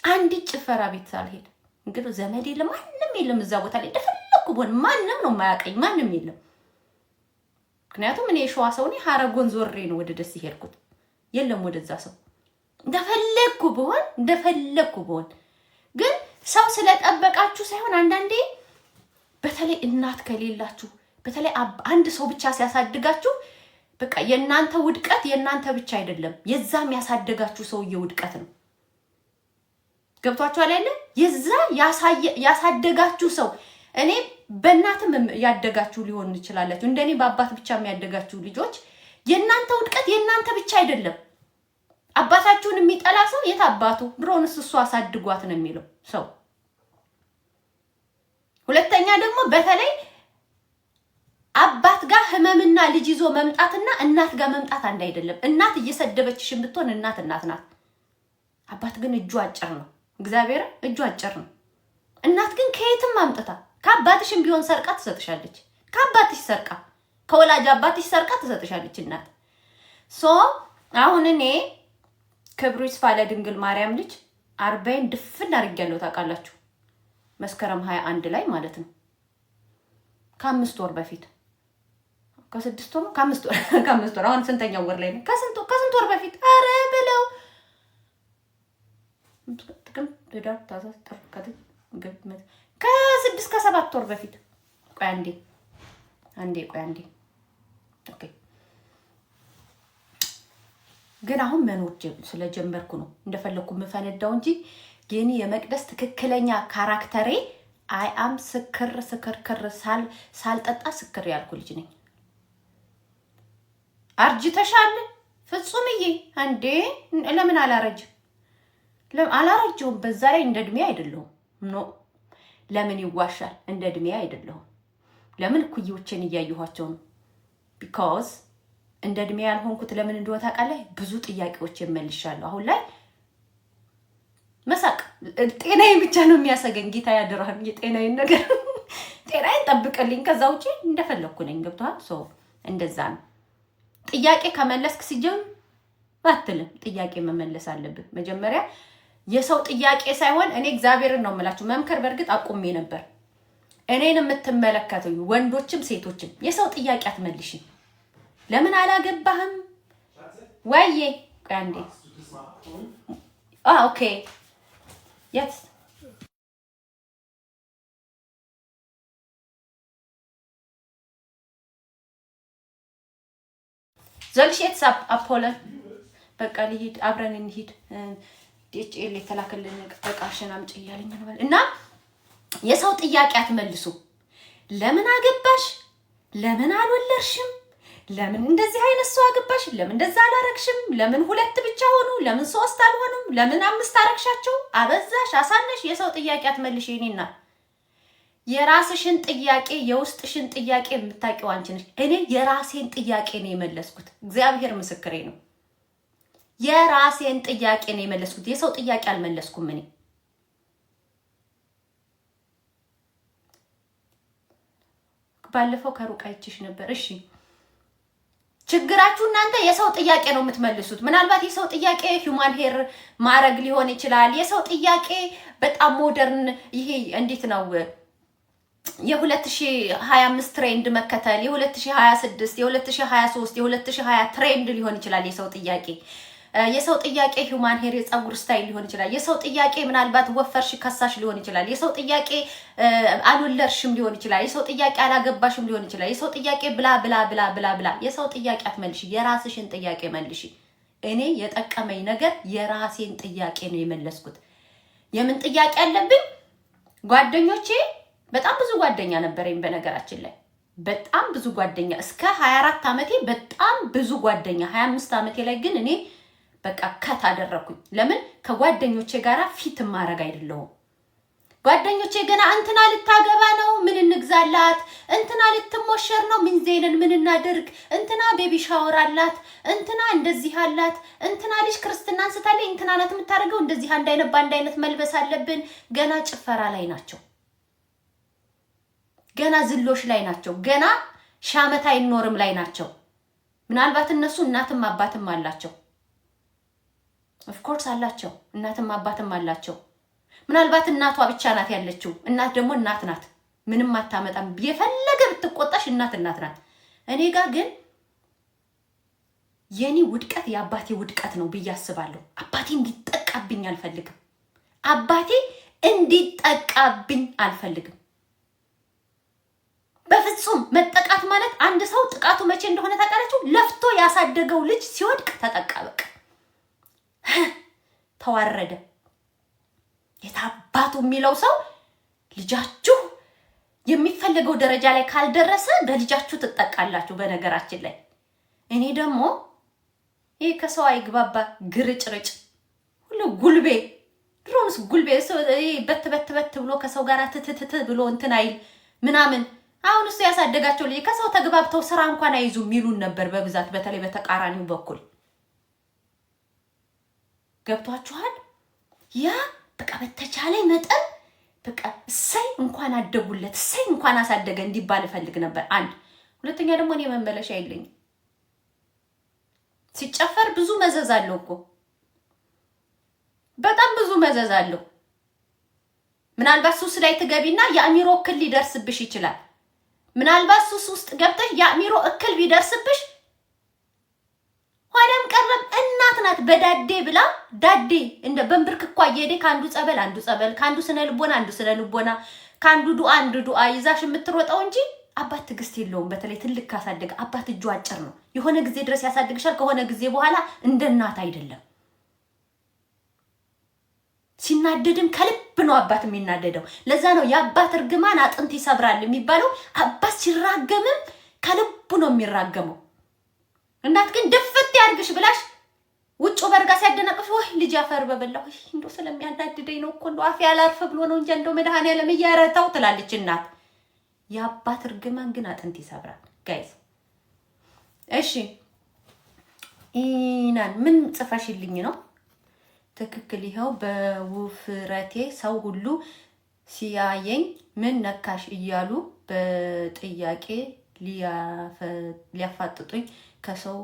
Speaker 1: አንድ ጭፈራ ቤት ሳልሄድ እንግዲህ ዘመድ የለም ማንም የለም እዛ ቦታ ላይ ደፈለኩ ቦን ማንም ነው የማያቀኝ ማንም የለም። ምክንያቱም እኔ ሸዋ ሰው ነኝ። ሀረጎን ዞሬ ነው ወደ ደስ ይሄድኩት። የለም ወደዛ ሰው እንደፈለኩ ብሆን ግን ሰው ስለጠበቃችሁ ሳይሆን አንዳንዴ በተለይ እናት ከሌላችሁ በተለይ አንድ ሰው ብቻ ሲያሳድጋችሁ በቃ የእናንተ ውድቀት የእናንተ ብቻ አይደለም፣ የዛም ያሳደጋችሁ ሰውዬ ውድቀት ነው። ገብቷችኋል አይደል? የዛ ያሳደጋችሁ ሰው እኔ በእናትም ያደጋችሁ ሊሆን ይችላላችሁ። እንደኔ በአባት ብቻ የሚያደጋችሁ ልጆች የእናንተ ውድቀት የእናንተ ብቻ አይደለም። አባታችሁን የሚጠላ ሰው የት አባቱ ድሮንስ እሱ አሳድጓት ነው የሚለው ሰው። ሁለተኛ ደግሞ በተለይ አባት ጋር ህመምና ልጅ ይዞ መምጣትና እናት ጋር መምጣት አንድ አይደለም። እናት እየሰደበችሽን ብትሆን እናት ናት። አባት ግን እጁ አጭር ነው። እግዚአብሔር እጁ አጭር ነው። እናት ግን ከየትም አምጥታ ከአባትሽም ቢሆን ሰርቃ ትሰጥሻለች። ከአባትሽ ሰርቃ ከወላጅ አባትሽ ሰርቃ ትሰጥሻለች እናት። አሁን እኔ ክብሩ ይስፋ ለድንግል ማርያም ልጅ 40 ድፍን አድርጌያለሁ ታውቃላችሁ። መስከረም 21 ላይ ማለት ነው። ከ5 ወር በፊት ከ6 ወር ከ5 ወር አሁን ስንተኛው ወር ላይ ነው? ከስንት ወር በፊት ኧረ ብለው ከ6 ከ7 ወር በፊት ቆይ አንዴ ኦኬ። ግን አሁን መኖር ስለጀመርኩ ነው እንደፈለኩ የምፈነዳው እንጂ የኔ የመቅደስ ትክክለኛ ካራክተሬ አም ስክር ሳልጠጣ ስክር ያልኩ ልጅ ነኝ። አርጅተሻል ፍጹምዬ እንዴ? ለምን አላረጀውም? በዛ ላይ እንደ እድሜ አይደለሁም። ኖ ለምን ይዋሻል? እንደ እድሜ አይደለሁም። ለምን ኩዮችን እያየኋቸው ነው። ቢኮዝ እንደ እድሜ ያልሆንኩት ለምን እንደሆነ ታውቃለህ? ብዙ ጥያቄዎች መልሻለሁ። አሁን ላይ መሳቅ ጤናዬን ብቻ ነው የሚያሰገኝ። ጌታ ያድራል የጤናዬን ነገር ጤናዬን ጠብቀልኝ። ከዛ ውጪ እንደፈለኩ ነኝ። ገብቷል? እንደዛ ነው። ጥያቄ ከመለስክ ሲጀም አትልም። ጥያቄ መመለስ አለብህ መጀመሪያ። የሰው ጥያቄ ሳይሆን እኔ እግዚአብሔርን ነው የምላችሁ። መምከር በእርግጥ አቁሜ ነበር። እኔን የምትመለከቱ ወንዶችም ሴቶችም የሰው ጥያቄ አትመልሺ። ለምን አላገባህም ወይዬ? ቆይ አንዴ ኦኬ Jetzt. ዘልሽ የተሳብ አፖለን በቃ ልሂድ አብረን እንሂድ ዲኤችኤል የተላከልን በቃሽን አምጪ እያለኝ ነው እና የሰው ጥያቄ አትመልሱ። ለምን አገባሽ? ለምን አልወለድሽም? ለምን እንደዚህ አይነት ሰው አገባሽ? ለምን እንደዛ አላረግሽም? ለምን ሁለት ብቻ ሆኑ? ለምን ሶስት አልሆኑም? ለምን አምስት አረግሻቸው? አበዛሽ፣ አሳነሽ። የሰው ጥያቄ አትመልሽ። የኔና የራስሽን ጥያቄ የውስጥሽን ጥያቄ የምታውቂው አንቺ ነሽ። እኔ የራሴን ጥያቄ ነው የመለስኩት። እግዚአብሔር ምስክሬ ነው። የራሴን ጥያቄ ነው የመለስኩት። የሰው ጥያቄ አልመለስኩም። እኔ ባለፈው ከሩቅ አይቼሽ ነበር። እሺ ችግራችሁ እናንተ የሰው ጥያቄ ነው የምትመልሱት። ምናልባት የሰው ጥያቄ ሂውማን ሄር ማረግ ሊሆን ይችላል። የሰው ጥያቄ በጣም ሞደርን ይሄ እንዴት ነው የ2025 ትሬንድ መከተል፣ የ2026 የ2023 የ2020 ትሬንድ ሊሆን ይችላል የሰው ጥያቄ። የሰው ጥያቄ ሂውማን ሄር የፀጉር ስታይል ሊሆን ይችላል። የሰው ጥያቄ ምናልባት ወፈርሽ ከሳሽ ሊሆን ይችላል። የሰው ጥያቄ አልወለድሽም ሊሆን ይችላል። የሰው ጥያቄ አላገባሽም ሊሆን ይችላል። የሰው ጥያቄ ብላ ብላ ብላ ብላ ብላ። የሰው ጥያቄ አትመልሺ፣ የራስሽን ጥያቄ መልሺ። እኔ የጠቀመኝ ነገር የራሴን ጥያቄ ነው የመለስኩት። የምን ጥያቄ አለብኝ? ጓደኞቼ በጣም ብዙ ጓደኛ ነበረኝ። በነገራችን ላይ በጣም ብዙ ጓደኛ እስከ 24 ዓመቴ በጣም ብዙ ጓደኛ 25 ዓመቴ ላይ ግን እኔ በቃ ከት አደረኩኝ። ለምን ከጓደኞቼ ጋራ ፊት ማረግ አይደለሁም። ጓደኞቼ ገና እንትና ልታገባ ነው ምን እንግዛላት፣ እንትና ልትሞሸር ነው ምን ዜንን ምን እናድርግ፣ እንትና ቤቢ ሻወር አላት፣ እንትና እንደዚህ አላት፣ እንትና ልጅ ክርስትና አንስታለች፣ እንትና ናት የምታደርገው እንደዚህ አንድ አይነት ባንድ አይነት መልበስ አለብን። ገና ጭፈራ ላይ ናቸው። ገና ዝሎሽ ላይ ናቸው። ገና ሻመት አይኖርም ላይ ናቸው። ምናልባት እነሱ እናትም አባትም አላቸው። ኦፍ ኮርስ አላቸው። እናትም አባትም አላቸው። ምናልባት እናቷ ብቻ ናት ያለችው። እናት ደግሞ እናት ናት፣ ምንም አታመጣም። የፈለገ ብትቆጣሽ እናት እናት ናት። እኔ ጋር ግን የኔ ውድቀት የአባቴ ውድቀት ነው ብዬ አስባለሁ። አባቴ እንዲጠቃብኝ አልፈልግም። አባቴ እንዲጠቃብኝ አልፈልግም። በፍጹም መጠቃት ማለት አንድ ሰው ጥቃቱ መቼ እንደሆነ ታውቃላችሁ? ለፍቶ ያሳደገው ልጅ ሲወድቅ ተጠቃ። በቃ ተዋረደ። የታባቱ የሚለው ሰው ልጃችሁ የሚፈልገው ደረጃ ላይ ካልደረሰ በልጃችሁ ትጠቃላችሁ። በነገራችን ላይ እኔ ደግሞ ይሄ ከሰው አይግባባ ግርጭርጭ ሁሉ ጉልቤ ድሮንስ ጉልቤ በት በት በት ብሎ ከሰው ጋር ትትትት ብሎ እንትን አይል ምናምን። አሁን እሱ ያሳደጋቸው ልጅ ከሰው ተግባብተው ስራ እንኳን አይዙ የሚሉን ነበር በብዛት፣ በተለይ በተቃራኒው በኩል ገብቷችኋል። ያ በቃ በተቻለ መጠን በቃ እሰይ እንኳን አደጉለት እሰይ እንኳን አሳደገ እንዲባል እፈልግ ነበር። አንድ ሁለተኛ ደግሞ እኔ መመለሻ የለኝም። ሲጨፈር ብዙ መዘዝ አለው እኮ በጣም ብዙ መዘዝ አለው። ምናልባት ሱስ ላይ ትገቢና የአእምሮ እክል ሊደርስብሽ ይችላል። ምናልባት ሱስ ውስጥ ገብተሽ የአእምሮ እክል ቢደርስብሽ ሆነም ቀረም እናት ናት በዳዴ ብላ ዳዴ እንደ በንብርክኳ እየሄደ ከአንዱ ጸበል አንዱ ጸበል፣ ከአንዱ ስነ ልቦና አንዱ ስነ ልቦና፣ ከአንዱ ዱአ አንዱ ዱአ ይዛሽ የምትሮጠው እንጂ አባት ትዕግስት የለውም። በተለይ ትልቅ ካሳደገ አባት እጁ አጭር ነው። የሆነ ጊዜ ድረስ ያሳድግሻል። ከሆነ ጊዜ በኋላ እንደ እናት አይደለም። ሲናደድም ከልብ ነው አባት የሚናደደው። ለዛ ነው የአባት እርግማን አጥንት ይሰብራል የሚባለው። አባት ሲራገምም ከልቡ ነው የሚራገመው። እናት ግን ድፍት ያርግሽ ብላሽ ውጭ በርጋ ሲያደናቅሽ ወይ ልጅ አፈር በበላው እንደው ስለሚያናድደኝ ነው እኮ እንደው አፍ ያላርፍ ብሎ ነው እንጂ እንደው መድኃኒዓለም እያረታው ትላለች እናት። የአባት እርግማን ግን አጥንት ይሰብራል ጋይስ። እሺ ኢናን ምን ጽፈሽልኝ ነው? ትክክል። ይኸው በውፍረቴ ሰው ሁሉ ሲያየኝ ምን ነካሽ እያሉ በጥያቄ ሊያፋጥጡኝ ከሰው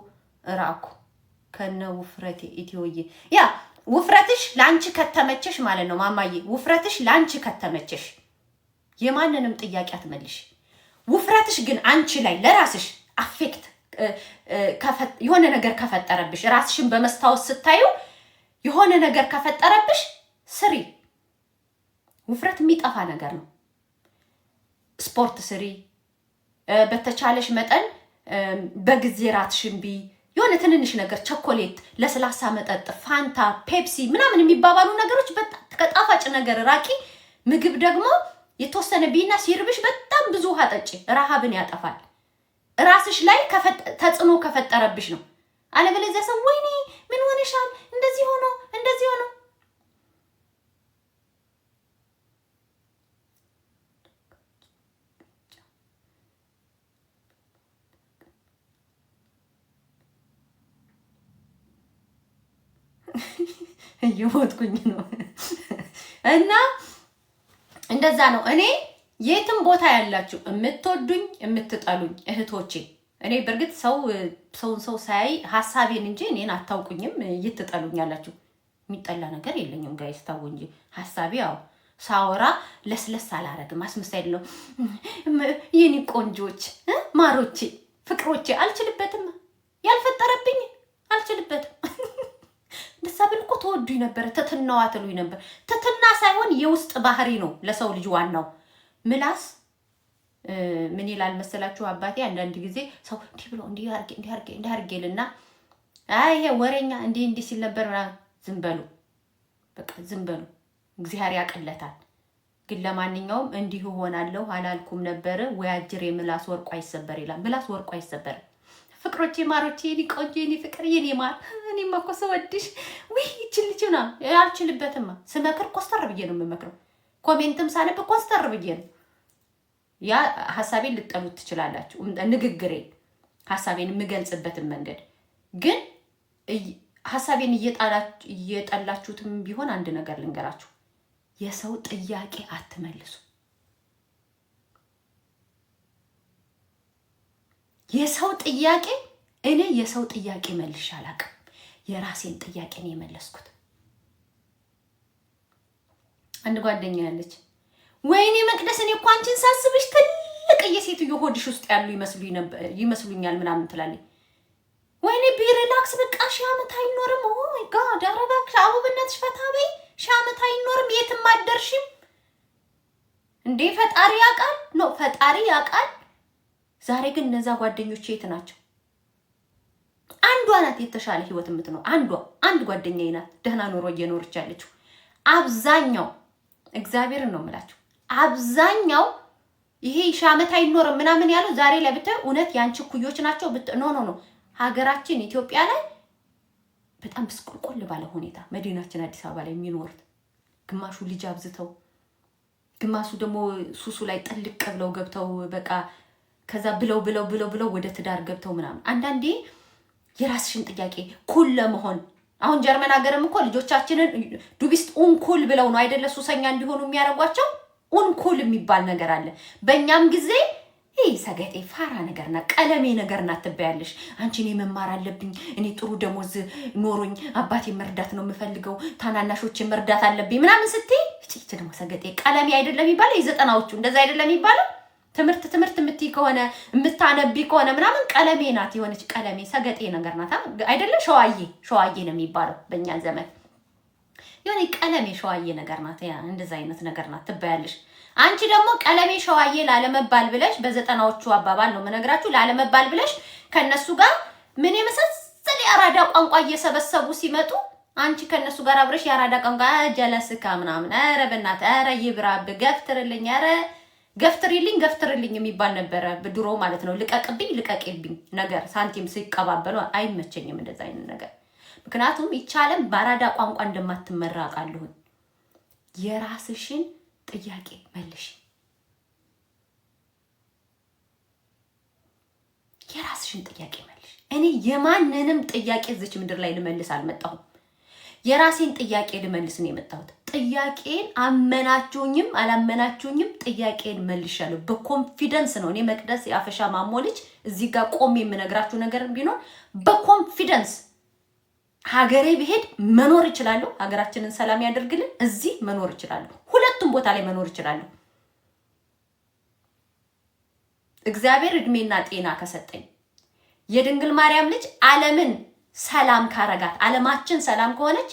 Speaker 1: ራኩ ከነ ውፍረቴ ኢትዮዬ። ያ ውፍረትሽ ላንቺ ከተመቸሽ ማለት ነው ማማዬ። ውፍረትሽ ላንቺ ከተመቸሽ የማንንም ጥያቄ አትመልሽ። ውፍረትሽ ግን አንቺ ላይ ለራስሽ አፌክት የሆነ ነገር ከፈጠረብሽ ራስሽን በመስታወት ስታዩ የሆነ ነገር ከፈጠረብሽ ስሪ። ውፍረት የሚጠፋ ነገር ነው። ስፖርት ስሪ። በተቻለሽ መጠን በጊዜ ራትሽን ቢ የሆነ ትንንሽ ነገር ቸኮሌት፣ ለስላሳ መጠጥ፣ ፋንታ፣ ፔፕሲ ምናምን የሚባባሉ ነገሮች በጣም ከጣፋጭ ነገር ራቂ። ምግብ ደግሞ የተወሰነ ቢና ሲርብሽ በጣም ብዙ ውሃ ጠጪ። ረሃብን ያጠፋል። ራስሽ ላይ ተጽዕኖ ከፈጠረብሽ ነው። አለበለዚያ ሰው ወይኔ ምን ሆነሻል እንደዚህ ሆኖ እየሞትኩኝ ነው። እና እንደዛ ነው። እኔ የትም ቦታ ያላችሁ የምትወዱኝ የምትጠሉኝ እህቶቼ፣ እኔ በርግጥ ሰው ሳይ ሐሳቤን እንጂ እኔን አታውቁኝም። እየተጠሉኝ ያላችሁ የሚጠላ ነገር የለኝም ጋይስ፣ ታው እንጂ ሐሳቤ ያው ሳወራ ለስለስ አላረግም፣ አስመሳይ አይደለም። የኔ ቆንጆች፣ ማሮቼ፣ ፍቅሮቼ አልችልበትም። ያልፈጠረብኝ አልችልበትም። እንደሳብል እኮ ተወዱኝ ነበር፣ ትትናዋ ትሉኝ ነበር። ትትና ሳይሆን የውስጥ ባህሪ ነው ለሰው ልጅ ዋናው። ምላስ ምን ይላል መሰላችሁ አባቴ? አንዳንድ ጊዜ ሰው እንዲህ ብሎ እንዲህ አርጌልና አይ ይሄ ወሬኛ እንዲህ ሲል ነበር። ዝም በሉ በቃ ዝም በሉ፣ እግዚአብሔር ያቀለታል። ግን ለማንኛውም እንዲሁ ሆናለሁ አላልኩም ነበር ወይ አጅሬ ምላስ ወርቁ አይሰበር ይላል። ምላስ ወርቁ አይሰበር። ፍቅሮቼ፣ ማሮቼ፣ የኔ ቆንጆ፣ የኔ ፍቅር፣ የኔ ማር፣ እኔማ እኮ ስወድሽ ወይ ይችል ልጅና አልችልበትማ። ስመክር ኮስተር ብዬ ነው የምመክረው። ኮሜንትም ሳነብ ኮስተር ብዬ ነው። ያ ሐሳቤን ልጠሉት ትችላላችሁ። ንግግሬ ሐሳቤን የምገልጽበትን መንገድ ግን ሐሳቤን እየጠላችሁትም ቢሆን አንድ ነገር ልንገራችሁ፣ የሰው ጥያቄ አትመልሱ። የሰው ጥያቄ እኔ የሰው ጥያቄ መልሼ አላውቅም። የራሴን ጥያቄ ነው የመለስኩት። አንድ ጓደኛ ያለች ወይኔ መቅደስ፣ እኔ እኮ አንቺን ሳስብሽ ትልቅ የሴትዮ ሆድሽ ውስጥ ያሉ ይመስሉኛል ምናምን ትላለች። ወይኔ ቢሪላክስ በቃ ሺህ ዓመት አይኖርም። ኦ ማይ ጋድ፣ ኧረ እባክሽ አቡብነትሽ ፈታ በይ። ሺህ ዓመት አይኖርም፣ የትም አትደርሺም እንዴ። ፈጣሪ ያውቃል ነው ፈጣሪ ያውቃል። ዛሬ ግን እነዛ ጓደኞቼ የት ናቸው? አንዷ ናት የተሻለ ህይወት የምትኖር። አንድ ጓደኛዬ ናት ደህና ኑሮ እየኖረች ያለችው። አብዛኛው እግዚአብሔርን ነው የምላችሁ፣ አብዛኛው ይሄ ሺህ ዓመት አይኖርም ምናምን ያለው ዛሬ ላይ ብታይ እውነት ያንቺ ኩዮች ናቸው። ኖ ሀገራችን ኢትዮጵያ ላይ በጣም ብስቁልቁል ባለ ሁኔታ መዲናችን አዲስ አበባ ላይ የሚኖሩት ግማሹ ልጅ አብዝተው፣ ግማሹ ደግሞ ሱሱ ላይ ጥልቅ ብለው ገብተው በቃ ከዛ ብለው ወደ ትዳር ገብተው ምናምን። አንዳንዴ የራስሽን ጥያቄ ኩል ለመሆን አሁን ጀርመን ሀገርም እኮ ልጆቻችንን ዱቢስት ኡንኩል ብለው ነው አይደለ ሱሰኛ እንዲሆኑ የሚያደርጓቸው። ኡንኩል የሚባል ነገር አለ። በእኛም ጊዜ ይሄ ሰገጤ ፋራ ነገርና ቀለሜ ነገርና ትበያለሽ። አንቺ እኔ መማር አለብኝ፣ እኔ ጥሩ ደሞዝ ኖሮኝ አባቴ መርዳት ነው የምፈልገው፣ ታናናሾችን መርዳት አለብኝ ምናምን ስትይ እቺ ደግሞ ሰገጤ ቀለሜ አይደለም የሚባለው። የዘጠናዎቹ እንደዛ አይደለም የሚባለው። ትምህርት የምትይ ከሆነ የምታነቢ ከሆነ ምናምን ቀለሜ ናት፣ የሆነች ቀለሜ ሰገጤ ነገር ናት አይደለ? ሸዋዬ ነው የሚባለው በእኛ ዘመን። የሆነ ቀለሜ ሸዋዬ ነገር ናት፣ እንደዛ አይነት ነገር ናት ትባያለሽ። አንቺ ደግሞ ቀለሜ ሸዋዬ ላለመባል ብለሽ በዘጠናዎቹ አባባል ነው የምነግራችሁ፣ ላለመባል ብለሽ ከነሱ ጋር ምን የመሰለ የአራዳ ቋንቋ እየሰበሰቡ ሲመጡ አንቺ ከነሱ ጋር አብረሽ የአራዳ ቋንቋ ጀለስካ ምናምን፣ ኧረ በእናትህ ኧረ ይብራብ ገፍትርልኝ፣ ኧረ ገፍትርልኝ የሚባል ነበረ ድሮ ማለት ነው። ልቀቅብኝ ነገር ሳንቲም ሲቀባበሉ አይመቸኝም እንደዛ አይነት ነገር። ምክንያቱም ይቻለም በአራዳ ቋንቋ እንደማትመራ አውቃለሁ። የራስሽን ጥያቄ መልሽ። የራስሽን ጥያቄ መልሽ። እኔ የማንንም ጥያቄ እዚች ምድር ላይ ልመልስ አልመጣሁም። የራሴን ጥያቄ ልመልስ ነው የመጣሁት። ጥያቄን አመናችሁኝም አላመናችሁኝም ጥያቄን መልሻለሁ። በኮንፊደንስ ነው። እኔ መቅደስ የአፈሻ ማሞ ልጅ እዚህ ጋር ቆሜ የምነግራችሁ ነገር ቢኖር በኮንፊደንስ ሀገሬ ብሄድ መኖር እችላለሁ። ሀገራችንን ሰላም ያደርግልን። እዚህ መኖር እችላለሁ። ሁለቱም ቦታ ላይ መኖር እችላለሁ። እግዚአብሔር እድሜና ጤና ከሰጠኝ የድንግል ማርያም ልጅ ዓለምን ሰላም ካረጋት፣ ዓለማችን ሰላም ከሆነች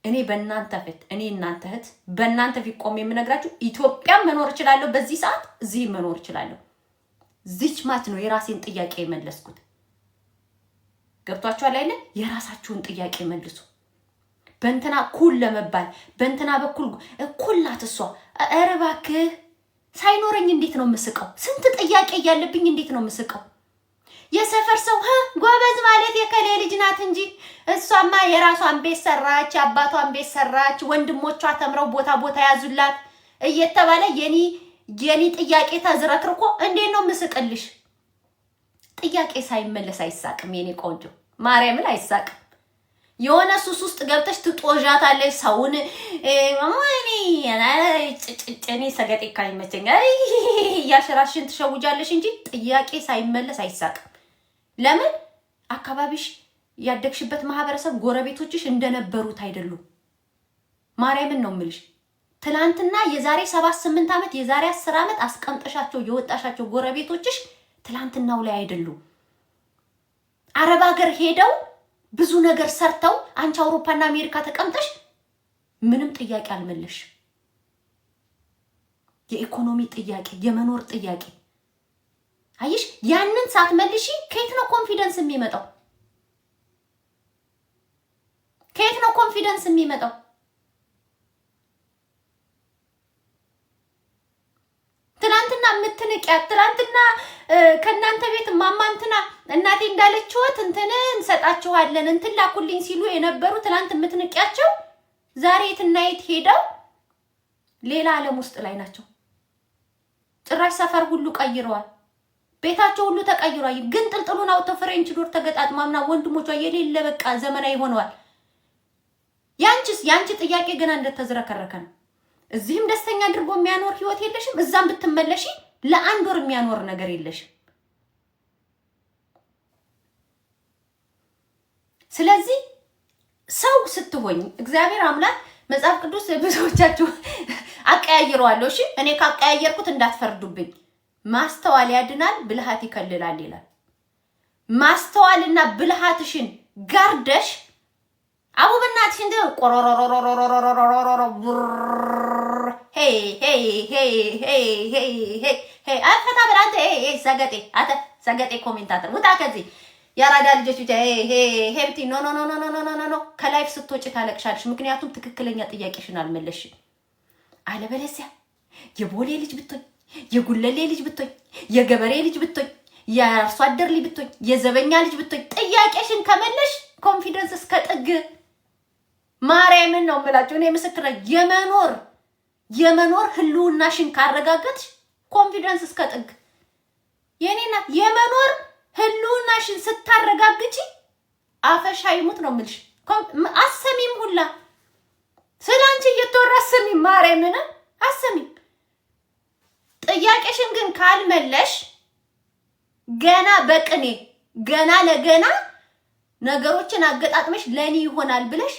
Speaker 1: እኔ በእናንተ ፊት እናንተ እህት በእናንተ ፊት ቆሜ የምነግራችሁ ኢትዮጵያም መኖር እችላለሁ። በዚህ ሰዓት እዚህ መኖር እችላለሁ። ዚች ማት ነው የራሴን ጥያቄ የመለስኩት። ገብቷችኋል አይደል? የራሳችሁን ጥያቄ መልሱ። በእንትና ኩል ለመባል በእንትና በኩል ኩላት እሷ ኧረ እባክህ ሳይኖረኝ እንዴት ነው የምስቀው? ስንት ጥያቄ እያለብኝ እንዴት ነው የምስቀው? የሰፈር ሰው ጎበዝ ማለት የከሌ ልጅ ናት እንጂ እሷማ የራሷን ቤት ሰራች፣ አባቷን ቤት ሰራች፣ ወንድሞቿ ተምረው ቦታ ያዙላት እየተባለ የኔ ጥያቄ ተዝረክርኮ እንዴት ነው ምስቅልሽ? ጥያቄ ሳይመለስ አይሳቅም የኔ ቆንጆ፣ ማርያምን አይሳቅም። የሆነ ሱስ ውስጥ ገብተሽ ትጦዣታለሽ ሰውን እኔ ሰገጤ ካይመቸኝ ያሽራሽን ትሸውጃለሽ እንጂ ጥያቄ ሳይመለስ አይሳቅም። ለምን? አካባቢሽ ያደግሽበት ማህበረሰብ ጎረቤቶችሽ እንደነበሩት አይደሉም። ማርያምን ነው የምልሽ። ትላንትና የዛሬ 7-8 ዓመት የዛሬ 10 ዓመት አስቀምጠሻቸው የወጣሻቸው ጎረቤቶችሽ ትላንትናው ላይ አይደሉም። አረብ ሀገር ሄደው ብዙ ነገር ሰርተው አንቺ አውሮፓና አሜሪካ ተቀምጠሽ ምንም ጥያቄ አልመለሽ። የኢኮኖሚ ጥያቄ፣ የመኖር ጥያቄ አይሽ ያንን ሳትመልሺ ከየት ነው ኮንፊደንስ የሚመጣው? ከየት ነው ኮንፊደንስ የሚመጣው? ትላንትና የምትንቂያት ትላንትና ከእናንተ ቤት ማማንትና እናቴ እንዳለችዎት እንትን እንሰጣችኋለን እንትን ላኩልኝ ሲሉ የነበሩ ትላንት የምትንቂያቸው ዛሬ የትና የት ሄደው ሌላ ዓለም ውስጥ ላይ ናቸው። ጭራሽ ሰፈር ሁሉ ቀይረዋል። ቤታቸው ሁሉ ተቀይሯል። ግን ጥልጥሉን አውጥተው ፍሬንች ዶር ተገጣጥማምና ወንድሞቿ የሌለ በቃ ዘመናዊ ሆነዋል። ያንቺ ጥያቄ ገና እንደተዝረከረከ ነው። እዚህም ደስተኛ አድርጎ የሚያኖር ህይወት የለሽም። እዛም ብትመለሺ ለአንድ ወር የሚያኖር ነገር የለሽም። ስለዚህ ሰው ስትሆኝ እግዚአብሔር አምላክ መጽሐፍ ቅዱስ ብዙዎቻችሁ አቀያይረዋለሁ። እሺ እኔ ካቀያየርኩት እንዳትፈርዱብኝ። ማስተዋል ያድናል፣ ብልሃት ይከልላል ይላል። ማስተዋልና ብልሃትሽን ጋርደሽ አቡ በእናትሽ እንደ ቆሮሮሮሮሮሮሮሮሮሮሮ ሄይ ሄይ ሄይ ሄይ ሄይ ሄይ ሄይ አፈታ ብራንተ ሄይ ሰገጤ አተ ሰገጤ ኮሜንታተር ውጣ ከዚህ ያራዳ ልጆች ብቻ ሄይ ሄብቲ ኖ ኖ ኖ ኖ ኖ ኖ ኖ ከላይፍ ስትወጪ ታለቅሻለሽ። ምክንያቱም ትክክለኛ ጥያቄሽን አልመለስሽም። አለበለዚያ የቦሌ ልጅ ብትሆኝ፣ የጉለሌ ልጅ ብትሆኝ፣ የገበሬ ልጅ ብትሆኝ፣ የአርሶ አደር ልጅ ብትሆኝ፣ የዘበኛ ልጅ ብትሆኝ ጥያቄሽን ከመለሽ ኮንፊደንስ እስከ ጥግ ማርያምን ነው የምላችሁ። እኔ ምስክር የመኖር ህልውናሽን ካረጋገጥሽ ኮንፊደንስ እስከ ጥግ የኔና የመኖር ህልውናሽን ስታረጋግጪ አፈሻ ይሙት ነው የምልሽ። አሰሚም ሁላ ስላንቺ እየተወራ አሰሚም ማርያምን አሰሚም። ጥያቄሽን ግን ካልመለሽ ገና በቅኔ ገና ለገና ነገሮችን አገጣጥመሽ ለኔ ይሆናል ብለሽ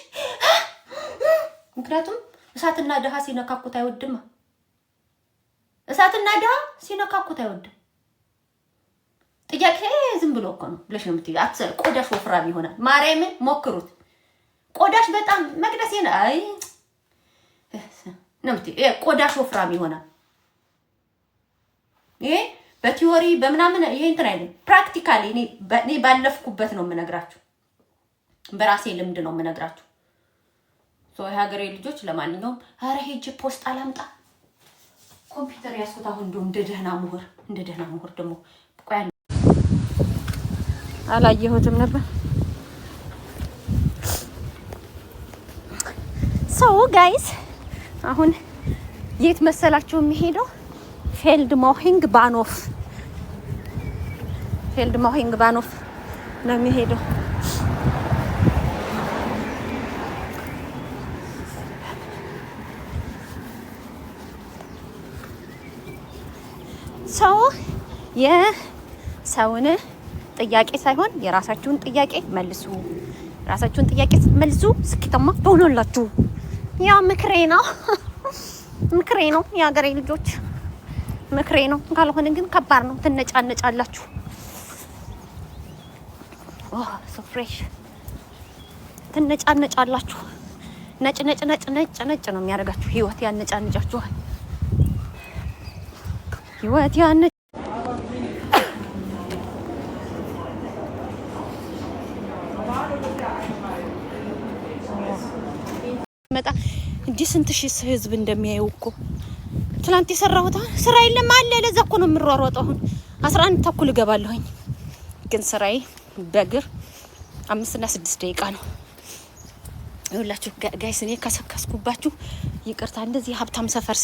Speaker 1: ምክንያቱም እሳትና ደሃ ሲነካኩት አይወድም። እሳትና ደሃ ሲነካኩት አይወድም። ጥያቄ ዝም ብሎ እኮ ነው ብለሽ ነው የምትይው። አትሰል ቆዳሽ ወፍራም ይሆናል። ማርያምን ሞክሩት። ቆዳሽ በጣም መቅደሴን አይ ነው የምትይው። ቆዳሽ ወፍራም ይሆናል። ይሄ በቲዮሪ በምናምን ይሄ እንትን አይደለም። ፕራክቲካሊ እኔ ባለፍኩበት ነው የምነግራችሁ። በራሴ ልምድ ነው የምነግራችሁ። የሀገሬ ልጆች ለማንኛውም ኧረ ሄጅ ፖስት አላምጣ ኮምፒውተር ያስኩት አሁን እንደው እንደ ደህና ምሁር ደግሞ ቆይ አላየሁትም ነበር። ጋይስ አሁን የት መሰላችሁ የሚሄደው? ፌልድሞሂንግ ባኖፍ ነው የሚሄደው። የሰውን ጥያቄ ሳይሆን የራሳችሁን ጥያቄ መልሱ። ራሳችሁን ጥያቄ ስትመልሱ ስኬታማ ትሆናላችሁ። ያ ምክሬ ነው የሀገሬ ልጆች፣ ምክሬ ነው። ካልሆነ ግን ከባድ ነው፣ ትነጫነጫላችሁ። ሶ ፍሬሽ ትነጫነጫላችሁ። ነጭ ነው የሚያደርጋችሁ። ህይወት ያነጫነጫችኋል። ስትመጣ እንዴ ስንት ሺህ ህዝብ እንደሚያየው እኮ ትላንት የሰራሁት ስራ የለም አለ። ለዛ እኮ ነው የምሯሯጠው። አሁን 11 ተኩል እገባለሁኝ፣ ግን ስራዬ በእግር 5 እና 6 ደቂቃ ነው። ይኸውላችሁ ጋይስ እኔ ከሰከስኩባችሁ ይቅርታ። እንደዚህ ሀብታም ሰፈር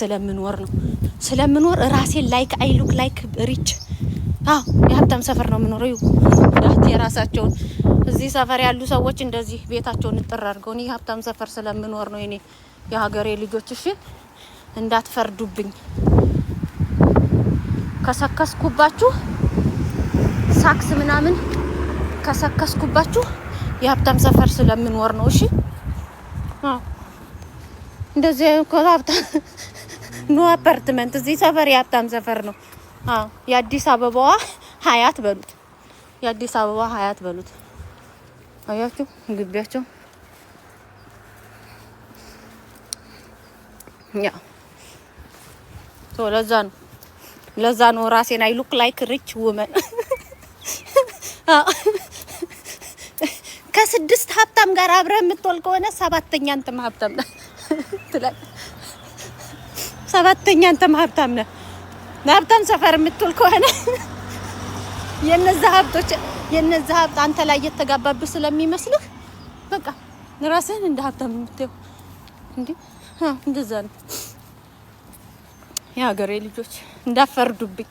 Speaker 1: ስለምኖር ራሴን ላይክ አይ ሉክ ላይክ ሪች የሀብታም ሰፈር ነው የምኖረው። ዳት የራሳቸውን እዚህ ሰፈር ያሉ ሰዎች እንደዚህ ቤታቸውን እጥር አድርገው እኔ ሀብታም ሰፈር ስለምኖር ነው እኔ የሀገሬ ልጆች። እሺ እንዳትፈርዱብኝ። ከሰከስኩባችሁ ሳክስ ምናምን ከሰከስኩባችሁ የሀብታም ሰፈር ስለምኖር ነው። እሺ እንደዚህ ሀብታም ኖ አፓርትመንት እዚህ ሰፈር የሀብታም ሰፈር ነው። የአዲስ አበባዋ ሀያት በሉት፣ የአዲስ አበባ ሀያት በሉት። አያችሁ ግቢያቸው ያ ለዛ ነው ራሴን አይ ሉክ ላይክ ሪች ውመን ከስድስት ሀብታም ጋር አብረህ የምትወል ከሆነ ሰባተኛ አንተም ሀብታም ነህ ትላለህ። ሰባተኛ አንተም ሀብታም ነህ። ሀብታም ሰፈር የምትወል ከሆነ የነዛ ሀብት አንተ ላይ እየተጋባብህ ስለሚመስልህ በቃ ራስህን እንደ ሀብታም የምትየው እንዴ? እንደዛ ነው። የሀገሬ ልጆች እንዳፈርዱብኝ።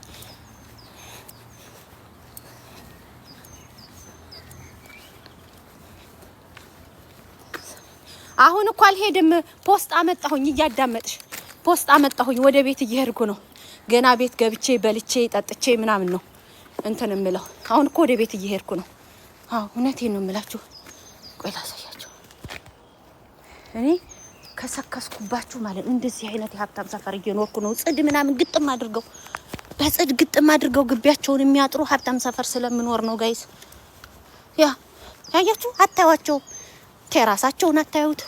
Speaker 1: አሁን እኮ አልሄድም። ፖስት አመጣሁኝ፣ እያዳመጥሽ ፖስት አመጣሁኝ። ወደ ቤት እየሄድኩ ነው። ገና ቤት ገብቼ በልቼ ጠጥቼ ምናምን ነው እንትን እምለው። አሁን እኮ ወደ ቤት እየሄድኩ ነው። እውነቴን ነው የምላችሁ። ቆይ ላሳያችሁ። እኔ ከሰከስኩባችሁ ማለት እንደዚህ አይነት የሀብታም ሰፈር እየኖርኩ ነው። ጽድ ምናምን ግጥም አድርገው ግቢያቸውን የሚያጥሩ ሀብታም ሰፈር ስለምኖር ነው ጋይስ። ያያችሁ አታዩዋቸው፣ ቴራሳቸውን አታዩት።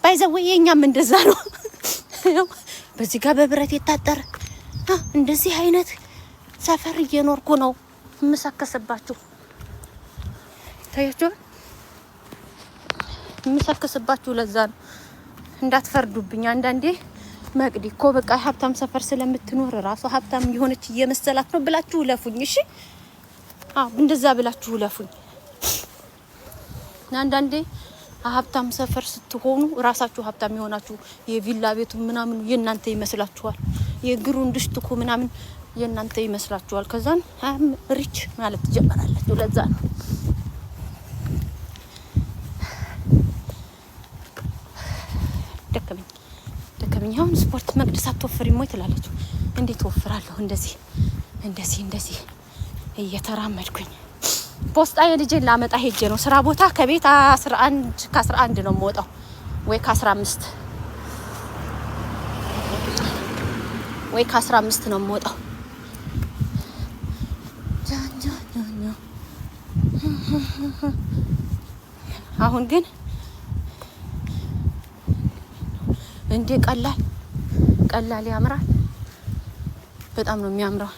Speaker 1: ባይዘው የኛም እንደዛ ነው። በዚህ ጋር በብረት የታጠረ እንደዚህ አይነት ሰፈር እየኖርኩ ነው የምሰከስባችሁ። ታያችሁ የምሰከስባችሁ ለዛ ነው። እንዳትፈርዱብኝ። አንዳንዴ መቅዲ እኮ በቃ ሀብታም ሰፈር ስለምትኖር ራሱ ሀብታም የሆነች እየመሰላት ነው ብላችሁ ለፉኝ። እሺ እንደዛ ብላችሁ ለፉኝ። አንዳንዴ ሀብታም ሰፈር ስትሆኑ ራሳችሁ ሀብታም የሆናችሁ የቪላ ቤቱ ምናምን የናንተ ይመስላችኋል። የግሩን ድሽትኩ ምናምን የናንተ ይመስላችኋል። ከዛን ሪች ማለት ትጀምራላችሁ። ለዛ ነው ደከመኝ። አሁን ስፖርት መቅደስ አትወፍሪም ወይ ትላላችሁ። እንዴት ወፍራለሁ? እንደዚህ እየተራመድኩኝ ፖስጣ የልጄን ላመጣ ሄጄ ነው ስራ ቦታ። ከቤት 11 ነው የምወጣው ወይ ከ15 ነው የምወጣው። አሁን ግን እንዴ ቀላል ያምራል። በጣም ነው የሚያምረው።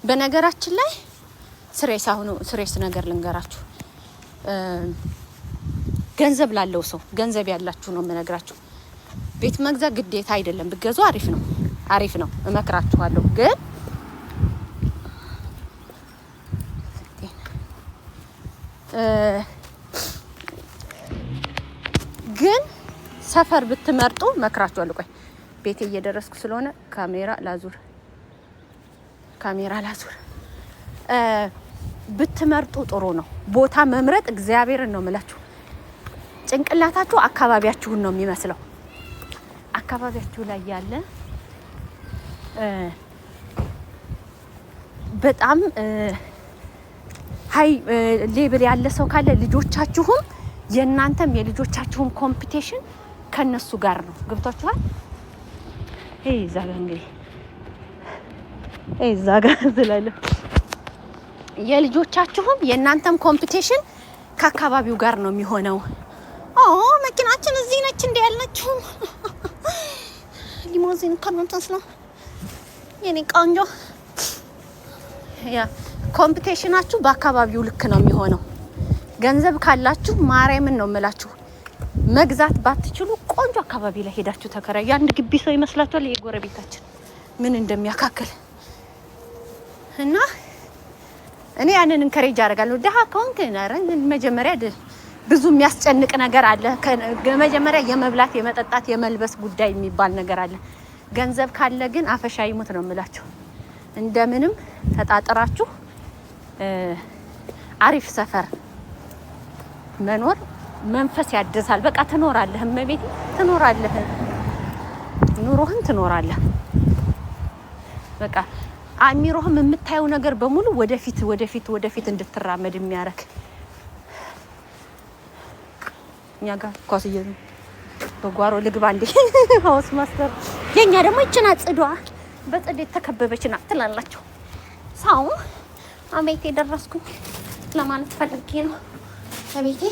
Speaker 1: በነገራችን ላይ ስሬስ ነገር ልንገራችሁ። ገንዘብ ላለው ሰው ገንዘብ ያላችሁ ነው የምነግራችሁ። ቤት መግዛት ግዴታ አይደለም። ብገዙ አሪፍ ነው እመክራችኋለሁ። ግን ሰፈር ብትመርጡ እመክራችኋለሁ። ቆይ ቤቴ እየደረስኩ ስለሆነ ካሜራ ላዙር ብትመርጡ ጥሩ ነው። ቦታ መምረጥ እግዚአብሔርን ነው የምላችሁ። ጭንቅላታችሁ አካባቢያችሁን ነው የሚመስለው። አካባቢያችሁ ላይ ያለ በጣም ሃይ ሌብል ያለ ሰው ካለ ልጆቻችሁም የእናንተም የልጆቻችሁም ኮምፒቲሽን ከነሱ ጋር ነው። ገብታችኋል? ዛጋ እንግዲህ ዛጋ ዝላለ የልጆቻችሁም የእናንተም ኮምፒቲሽን ከአካባቢው ጋር ነው የሚሆነው። መኪናችን እዚህ ነች እንደ ያልነችው ሊሞዚን ከመንተስ ነው የኔ ቆንጆ። ኮምፒቲሽናችሁ በአካባቢው ልክ ነው የሚሆነው። ገንዘብ ካላችሁ ማርያምን ነው የምላችሁ መግዛት ባትችሉ ቆንጆ አካባቢ ላይ ሄዳችሁ ተከራዩ። አንድ ግቢ ሰው ይመስላችኋል? የጎረቤታችን ምን እንደሚያካክል እና እኔ ያንን እንከሬጅ አደርጋለሁ። ደሃ ከሆንክ መጀመሪያ ብዙ የሚያስጨንቅ ነገር አለ። መጀመሪያ የመብላት የመጠጣት የመልበስ ጉዳይ የሚባል ነገር አለ። ገንዘብ ካለ ግን አፈሻ ይሙት ነው የምላችሁ። እንደምንም ተጣጥራችሁ አሪፍ ሰፈር መኖር መንፈስ ያድሳል። በቃ ትኖራለህ፣ እመቤቴ ትኖራለህ፣ ኑሮህን ትኖራለህ። በቃ አሚሮህም የምታየው ነገር በሙሉ ወደፊት ወደፊት ወደፊት እንድትራመድ የሚያረክ እኛ ጋር ኳስዬ በጓሮ ልግባ እንዴ ሃውስ ማስተር የኛ ደግሞ ይችና ጽዷ በጽድ የተከበበች ናት ትላላችሁ። ሳው አቤቴ ደረስኩኝ ለማለት ፈልጌ ነው። አቤቴ